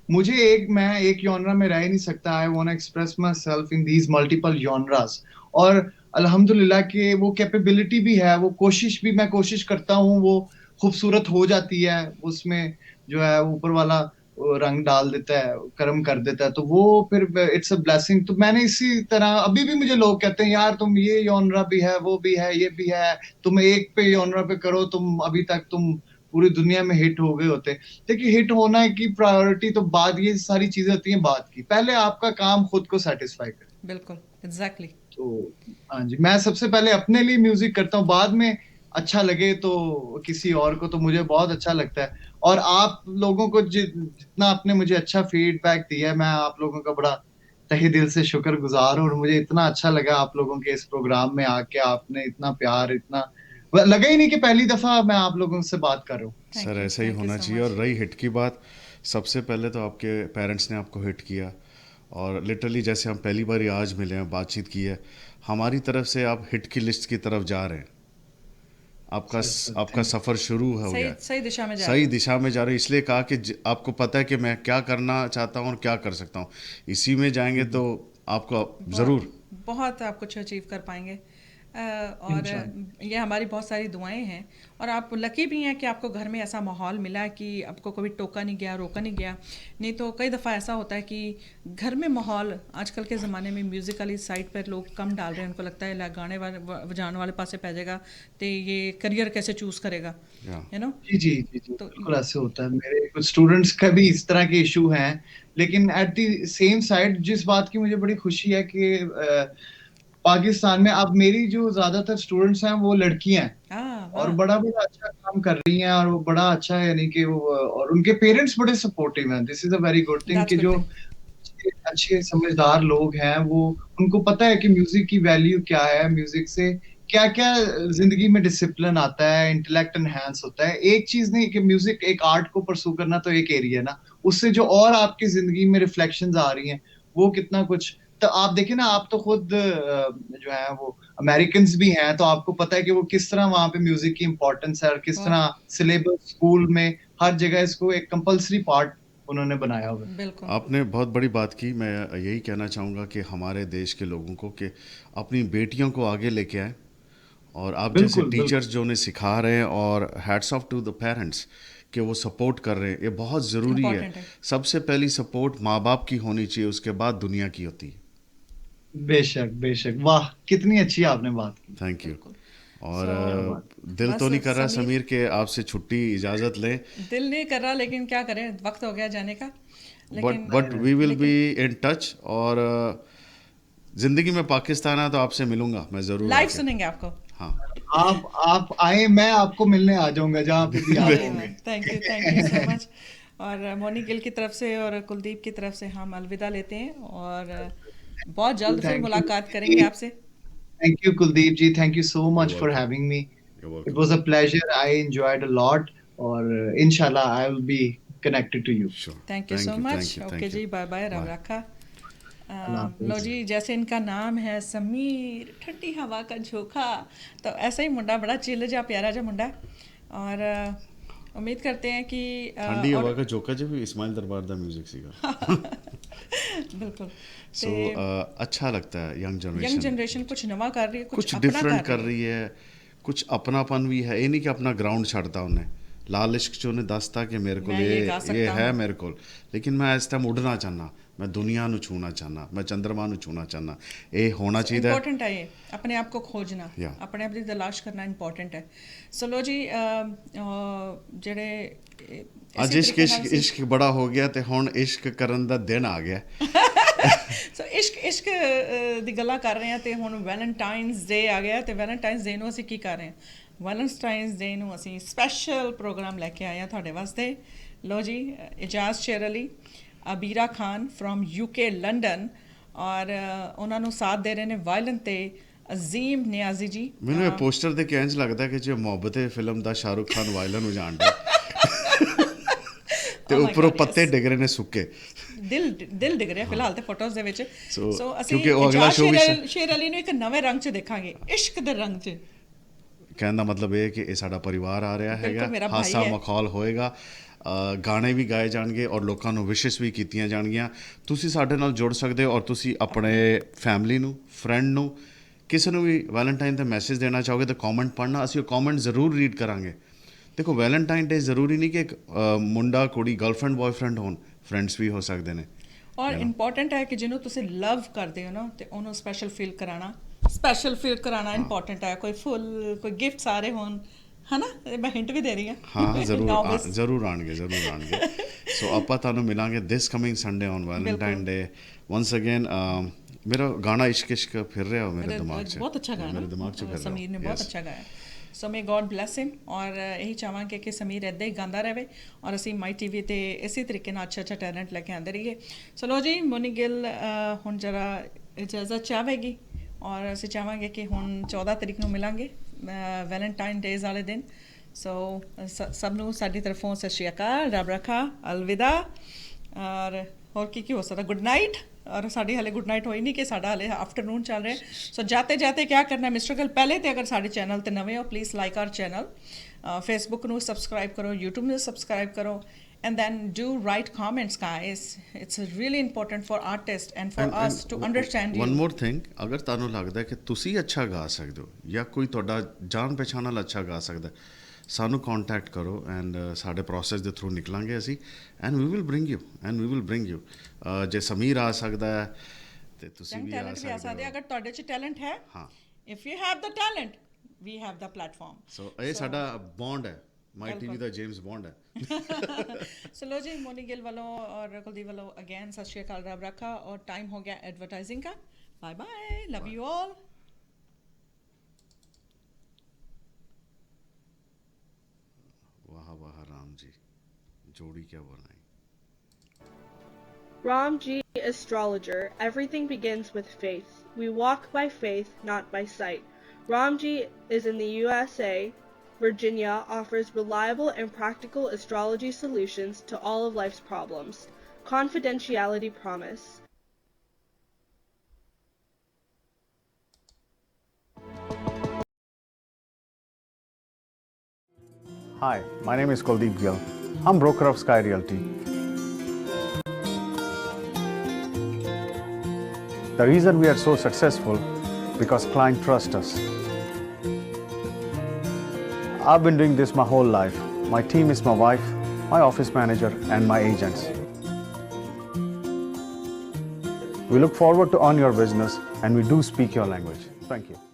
मुझे मैं एक जॉनरा में रह ही नहीं सकता. I want to express myself in these multiple genres, और अल्हम्दुलिल्लाह कि वो कैपेबिलिटी भी है, वो कोशिश भी मैं कोशिश करता हूँ, वो खूबसूरत हो जाती है. उसमें जो है ऊपर वाला वो रंग डाल देता है, कर्म कर देता है, तो वो फिर इट्स अ ब्लेसिंग. तो मैंने इसी तरह, अभी भी मुझे लोग कहते हैं यार तुम ये जॉनरा भी है, वो भी है, ये भी है, तुम एक पे जॉनरा पे करो, तुम अभी तक तुम पूरी दुनिया में हिट हो गए होते. देखिए, हिट होना की प्रायोरिटी तो बाद, ये सारी चीजें होती हैं बाद की. पहले आपका काम खुद को सेटिस्फाई करे. बिल्कुल, एग्जैक्टली। तो हाँ जी, मैं सबसे पहले अपने लिए म्यूजिक करता हूँ, बाद में अच्छा लगे तो किसी और को तो मुझे बहुत अच्छा लगता है। और आप लोगों को जितना आपने मुझे अच्छा फीडबैक दिया है, मैं आप लोगों का बड़ा तहे दिल से शुक्रगुजार हूँ। और मुझे इतना अच्छा लगा आप लोगों के इस प्रोग्राम में आके, आपने इतना प्यार, इतना लगा ही नहीं कि पहली दफा मैं आप लोगों से बात कर रहा हूँ। सर ऐसा ही थैंक यू होना सो चाहिए। और मच। रही हिट की बात, सबसे पहले तो आपके पेरेंट्स ने आपको हिट किया, और लिटरली जैसे हम पहली बार आज मिले हैं, बातचीत की है, हमारी तरफ से आप हिट की लिस्ट की तरफ जा रहे हैं। आपका सर सर आपका थैंक सफ़र शुरू हो गया सही है। सही दिशा में जा रहे सही हैं। दिशा में जा रहे हैं, इसलिए कहा कि आपको पता है कि मैं क्या करना चाहता हूँ और क्या कर सकता हूँ, इसी में जाएंगे यू। तो आपको बहुत ज़रूर। बहुत आप कुछ अचीव कर पाएंगे। और इंशाल्लाह। ये हमारी बहुत सारी दुआएं हैं। और आप लकी भी हैं कि आपको घर में ऐसा माहौल मिला कि आपको कभी टोका नहीं गया, रोका नहीं गया। नहीं तो कई दफ़ा ऐसा होता है कि घर में माहौल आजकल के ज़माने में म्यूज़िक वाली साइड पर लोग कम डाल रहे हैं। उनको लगता है ला गाने वाले बजाने वाले पासे पै जाएगा तो ये करियर कैसे चूज़ करेगा, या यू नो। जी, जी, जी, जी, तो बिल्कुल ऐसे होता है। मेरे कुछ स्टूडेंट्स का भी इस तरह के इश्यू हैं, लेकिन एट द सेम साइड जिस बात की मुझे बड़ी खुशी है कि पाकिस्तान में अब मेरी जो ज़्यादातर स्टूडेंट्स हैं, वो लड़कियाँ हैं और वाह, बड़ा-बड़ा अच्छा काम कर रही हैं, और वो बड़ा अच्छा है, यानी कि वो और उनके पेरेंट्स बड़े सपोर्टिव हैं। This is a very good thing that's कि गुड जो थिंग। अच्छे अच्छे समझदार लोग हैं, वो उनको पता है कि म्यूज़िक की वैल्यू क्या है, म्यूज़िक से क्या-क्या ज़िंदगी में डिसिप्लिन आता है, इंटेलेक्ट एनहांस होता है। एक चीज़ नहीं कि म्यूज़िक एक आर्ट को परस्यू करना तो एक एरिया है ना, उससे जो और आपकी ज़िंदगी में रिफ्लेक्शंस आ रही हैं, वो कितना कुछ। तो आप देखिए ना, आप तो खुद जो है वो अमेरिकन्स भी हैं, तो आपको पता है कि वो किस तरह वहाँ पे म्यूज़िक की इम्पोर्टेंस है और किस बहुत, तरह सिलेबस स्कूल में हर जगह इसको एक कंपल्सरी पार्ट उन्होंने बनाया हुआ है। बिल्कुल। आपने बहुत बड़ी बात की। मैं यही कहना चाहूँगा कि हमारे देश के लोगों को कि अपनी बेटियों को आगे लेके आएँ, और आप जैसे बिल्कुल, टीचर्स बिल्कुल। जो उन्हें सिखा रहे हैं, और hats off to the parents कि वो सपोर्ट कर रहे हैं, ये बहुत ज़रूरी है। इम्पॉर्टेंट है। सबसे पहली सपोर्ट माँ बाप की होनी चाहिए, उसके बाद दुनिया की होती है। बेशक, बेशक। वाह! कितनी अच्छी आपने बात की। Thank you. बिल्कुल। और सो क्या बात। दिल बस तो नहीं कर रहा समीर, समीर के आपसे छुट्टी इजाज़त लें, दिल नहीं कर रहा लेकिन क्या करें, वक्त हो गया जाने का। लेकिन बट वी विल बी लेकिन इन टच। और ज़िंदगी में पाकिस्तान है तो आपसे मिलूँगा मैं ज़रूर लाइव आके। सुनेंगे आपको। हाँ। आप आए, मैं आपको मिलने आ जाऊँगा जहाँ पे भी आप अरे वाह, होंगे। Thank you so much. और मोनी गिल की तरफ से और कुलदीप की तरफ से हम अलविदा लेते हैं। और बहुत जल्द फिर थैंक यू मुलाकात करेंगे जी। आपसे। Thank you Kuldeep ji. Thank you so you much for welcome. Having me. You it welcome. Was a pleasure. I enjoyed a lot, और इंशाल्लाह I will be connected to you. Sure. Thank you so thank you, much. Thank you, okay thank you. जी, bye bye, रब bye. रखा। अल्लाह लो हाफ़िज़। जी, जैसे इनका नाम है समीर, ठंडी हवा का झोंका, तो ऐसा ही मुंडा बड़ा चिल जा प्यारा जा मुंडा। और उम्मीद करते हैं कि ठंडी हवा और का झोंका जो भी इस्माइल दरबार दा म्यूजिक सीगा। बिल्कुल। सो ते अच्छा लगता है यंग यंग जनरेशन जनरेशन कुछ नवा कर रही है, कुछ कुछ अपना डिफरेंट कर कर रही है। रही है, कुछ अपनापन भी है। ये नहीं कि अपना ग्राउंड छड़ता उन्हें। लाल इश्क जो ने दसता कि मेरे को मैं ये गा ये सकता है हूँ। मेरे को, लेकिन मैं इस टाइम उड़ना चाहना, मैं दुनिया नु छूना चाहना, मैं चंद्रमा नु छूना चाहना। ये होना चाहिए। इम्पोर्टेंट है ये, अपने आप को खोजना, या अपने आप की तलाश करना इम्पोर्टेंट है। सो लो जी, जेड़े ਅੱਜ इसी इश्क तरीके इश्क नाल सी इश्क बड़ा हो गया ਤੇ ਹੁਣ ਇਸ਼ਕ ਕਰਨ ਦਾ ਦਿਨ ਆ ਗਿਆ। ਸੋ ਇਸ਼ਕ ਦੀ ਗੱਲਾਂ ਕਰ ਰਹੇ ਹਾਂ ਤੇ ਹੁਣ ਵੈਲੈਂਟਾਈਨਸ ਡੇ ਆ ਗਿਆ ਤੇ ਵੈਲੈਂਟਾਈਨਸ ਡੇ ਨੂੰ ਅਸੀਂ ਕੀ ਕਰ ਰਹੇ ਹਾਂ? ਵੈਲੈਂਟਾਈਨਸ ਡੇ ਨੂੰ ਅਸੀਂ ਸਪੈਸ਼ਲ ਪ੍ਰੋਗਰਾਮ ਲੈ ਕੇ ਆਏ ਹਾਂ ਤੁਹਾਡੇ ਵਾਸਤੇ। ਲੋ ਜੀ, Ijaz Sher Ali, Abeera Khan from UK London, ਔਰ ਉਹਨਾਂ ਨੂੰ ਸਾਥ ਦੇ ਰਹੇ ਨੇ ਵਾਇਲਨ ਤੇ ਅਜ਼ੀਮ ਨਿਆਜ਼ੀ ਜੀ। ਮੈਨੂੰ ਇਹ ਪੋਸਟਰ ਦੇਖ ਕੇ ਇੰਝ ਲੱਗਦਾ ਕਿ ਜੇ ਮੁਹੱਬਤ ਹੈ ਫਿਲਮ ਦਾ ਸ਼ਾਹਰੁਖ ਖਾਨ ਵਾਇਲਨ ਹੋ ਜਾਂਦਾ ਤੇ ਓ ਮਾਈ ਉੱਪਰੋਂ ਗॉड, ਪੱਤੇ ਯੈਸ। ਡਿੱਗ ਰਹੇ ਨੇ ਸੁੱਕੇ। ਦਿਲ ਡਿੱਗ ਰਿਹਾ ਫਿਲਹਾਲ ਤੇ ਫੋਟੋਜ਼ ਦੇ ਵਿੱਚ। ਸੋ ਸੋ ਅਸੀਂ ਕਿਉਂਕਿ ਉਹ ਅਗਲਾ ਇਜਾਜ਼ ਸ਼ੋਅ ਵੀ ਸ਼ੇਰ ਅਲੀ ਨੂੰ ਇੱਕ ਨਵੇਂ ਰੰਗ 'ਚ ਦੇਖਾਂਗੇ, ਇਸ਼ਕ ਦੇ ਰੰਗ 'ਚ। ਕਹਿਣ ਦਾ ਮਤਲਬ ਇਹ ਹੈ ਕਿ ਇਹ ਸਾਡਾ ਪਰਿਵਾਰ ਆ ਰਿਹਾ ਬਿਲਕੁਲ ਹੈਗਾ, ਮੇਰਾ ਭਾਈ ਹਾਸਾ ਹੈ। ਮਖੌਲ ਹੋਏਗਾ, ਗਾਣੇ ਵੀ ਗਾਏ ਜਾਣਗੇ ਔਰ ਲੋਕਾਂ ਨੂੰ ਵਿਸ਼ੇਸ ਵੀ ਕੀਤੀਆਂ ਜਾਣਗੀਆਂ। ਤੁਸੀਂ ਸਾਡੇ ਨਾਲ ਜੁੜ ਸਕਦੇ ਹੋ, ਔਰ ਤੁਸੀਂ ਆਪਣੇ ਫੈਮਿਲੀ ਨੂੰ, ਫਰੈਂਡ ਨੂੰ, ਕਿਸੇ ਨੂੰ ਵੀ ਵੈਲੈਂਟਾਈਨ ਤੇ ਮੈਸੇਜ ਦੇਣਾ ਚਾਹੋਗੇ ਤਾਂ ਕਮੈਂਟ ਪੜ੍ਹਨਾ, ਅਸੀਂ ਉਹ ਕਮੈਂਟ ਜ਼ਰੂਰ ਰੀਡ ਕਰਾਂਗੇ। ਦੇਖੋ ਵੈਲੈਂਟਾਈਨ ਡੇ ਜ਼ਰੂਰੀ ਨਹੀਂ ਕਿ ਇੱਕ ਮੁੰਡਾ ਕੁੜੀ ਗਰਲਫ੍ਰੈਂਡ ਬॉयਫ੍ਰੈਂਡ ਹੋਣ, ਫਰੈਂਡਸ ਵੀ ਹੋ ਸਕਦੇ ਨੇ। ਔਰ ਯੂ ਨੋ ਇੰਪੋਰਟੈਂਟ ਹੈ ਕਿ ਜਿਹਨੂੰ ਤੁਸੀਂ ਲਵ ਕਰਦੇ ਹੋ ਨਾ ਤੇ ਉਹਨੂੰ ਸਪੈਸ਼ਲ ਫੀਲ ਕਰਾਉਣਾ ਇੰਪੋਰਟੈਂਟ ਹੈ। ਕੋਈ ਫੁੱਲ, ਕੋਈ ਗਿਫਟ ਸਾਰੇ ਹੋਣ, ਹਨਾ। ਮੈਂ ਹਿੰਟ ਵੀ ਦੇ ਰਹੀ ਹਾਂ। ਹਾਂ Now miss। ਜ਼ਰੂਰ ਆਣਗੇ, ਜ਼ਰੂਰ ਆਣਗੇ। ਸੋ ਆਪਾਂ ਤੁਹਾਨੂੰ ਮਿਲਾਂਗੇ ਦਿਸ ਕਮਿੰਗ ਸੰਡੇ ਔਨ ਵੈਲੈਂਟਾਈਨ ਬਿਲਕੁਲ। ਡੇ। ਵਨਸ ਅਗੇਨ मेरा गाना इश्क इश्क फिर रहा हो मेरे दिमाग 'ਚ बहुत अच्छा गाना मेरे दिमाग 'ਚ फिर ਸਮੀਰ ਨੇ ਬਹੁਤ ਅੱਛਾ ਗਾਇਆ ਸੋ ਮੇ ਗੋਡ ਬਲੈਸ ਹਿਮ ਔਰ ਇਹੀ ਚਾਹਾਂਗੇ ਕਿ ਸਮੀਰ ਇੱਦਾਂ ਹੀ ਗਾਉਂਦਾ ਰਹੇ ਔਰ ਅਸੀਂ ਮਾਈ ਟੀਵੀ ਤੇ ਇਸੇ ਤਰੀਕੇ ਨਾਲ ਅੱਛਾ ਟੈਲੈਂਟ ਲੈ ਕੇ ਆਉਂਦੇ ਰਹੀਏ ਸੋ ਲੋ ਜੀ ਮੋਨੀ ਗਿੱਲ ਹੁਣ ਜਰਾ ਇਜਾਜ਼ਤ ਚਾਹੇਗੀ ਔਰ ਅਸੀਂ ਚਾਹਾਂਗੇ ਕਿ ਹੁਣ 14 ਤਰੀਕ ਨੂੰ ਮਿਲਾਂਗੇ ਵੈਲੈਂਟਾਈਨ ਡੇਜ਼ ਵਾਲੇ ਦਿਨ ਸੋ ਸਭ ਨੂੰ ਸਾਡੀ ਤਰਫੋਂ ਸਤਿ ਸ਼੍ਰੀ ਅਕਾਲ ਰੱਬ ਰੱਖਾ ਅਲਵਿਦਾ ਔਰ ਹੋਰ ਕੀ ਹੋ ਸਕਦਾ ਗੁੱਡ ਨਾਈਟ ਔਰ ਸਾਡੀ ਹਾਲੇ ਗੁੱਡ ਨਾਈਟ ਹੋਈ ਨਹੀਂ ਕਿ ਸਾਡਾ ਹਾਲੇ ਆਫਟਰਨੂਨ ਚੱਲ ਰਿਹਾ ਸੋ ਜਾਤੇ ਜਾਤੇ ਕੀ ਕਰਨਾ ਮਿਸਟਰ ਗਿੱਲ ਪਹਿਲੇ ਤੇ ਅਗਰ ਸਾਡੇ ਚੈਨਲ ਤੇ ਨਵੇਂ ਹੋ please like our channel Facebook ਨੂੰ ਸਬਸਕ੍ਰਾਈਬ ਕਰੋ YouTube ਨੂੰ ਸਬਸਕ੍ਰਾਈਬ ਕਰੋ and then do write comments guys it's really important for artists and for us to understand you one more thing ਅਗਰ ਤੁਹਾਨੂੰ ਲੱਗਦਾ ਕਿ ਤੁਸੀਂ ਅੱਛਾ ਗਾ ਸਕਦੇ ਹੋ ਜਾਂ ਕੋਈ ਤੁਹਾਡਾ ਜਾਣ ਪਛਾਣ ਨਾਲ ਅੱਛਾ ਗਾ ਸਕਦਾ ਸਾਨੂੰ ਕੰਟੈਕਟ ਕਰੋ ਐਂਡ ਸਾਡੇ ਪ੍ਰੋਸੈਸ ਦੇ ਥਰੂ ਨਿਕਲਾਂਗੇ ਅਸੀਂ and we will bring you ਜੇ ਸਮੀਰ ਆ ਸਕਦਾ ਹੈ ਤੇ ਤੁਸੀਂ ਵੀ ਆ ਸਕਦੇ ਹੋ ਅਗਰ ਤੁਹਾਡੇ 'ਚ ਟੈਲੈਂਟ ਹੈ ਹਾਂ if you have the talent we have the platform so ਇਹ ਸਾਡਾ ਬੌਂਡ ਹੈ ਮਾਈ ਟੀਵੀ ਦਾ ਜੇਮਸ ਬੌਂਡ ਹੈ ਸੋ ਲੋ ਜੀ ਮੋਨੀ ਗਿੱਲ ਵੱਲੋਂ ਔਰ ਕੁਲਦੀਪ ਵੱਲੋਂ ਅਗੇਨ ਸਤਿ ਸ਼੍ਰੀ ਅਕਾਲ ਰੱਬ ਰੱਖਾ ਔਰ ਟਾਈਮ ਹੋ ਗਿਆ ਐਡਵਰਟਾਈਜ਼ਿੰਗ का bye bye love you all वाह वाह राम जी जोड़ी क्या बनाई Ramji Astrologer. Everything begins with faith. We walk by faith, not by sight. Ramji is in the USA. Virginia offers reliable and practical astrology solutions to all of life's problems. Confidentiality promise. Hi, my name is Kuldeep Gill. I'm broker of Sky Realty. The reason we are so successful because clients trust us. I've been doing this my whole life. My team is my wife, my office manager, and my agents. We look forward to earn your business and we do speak your language. Thank you.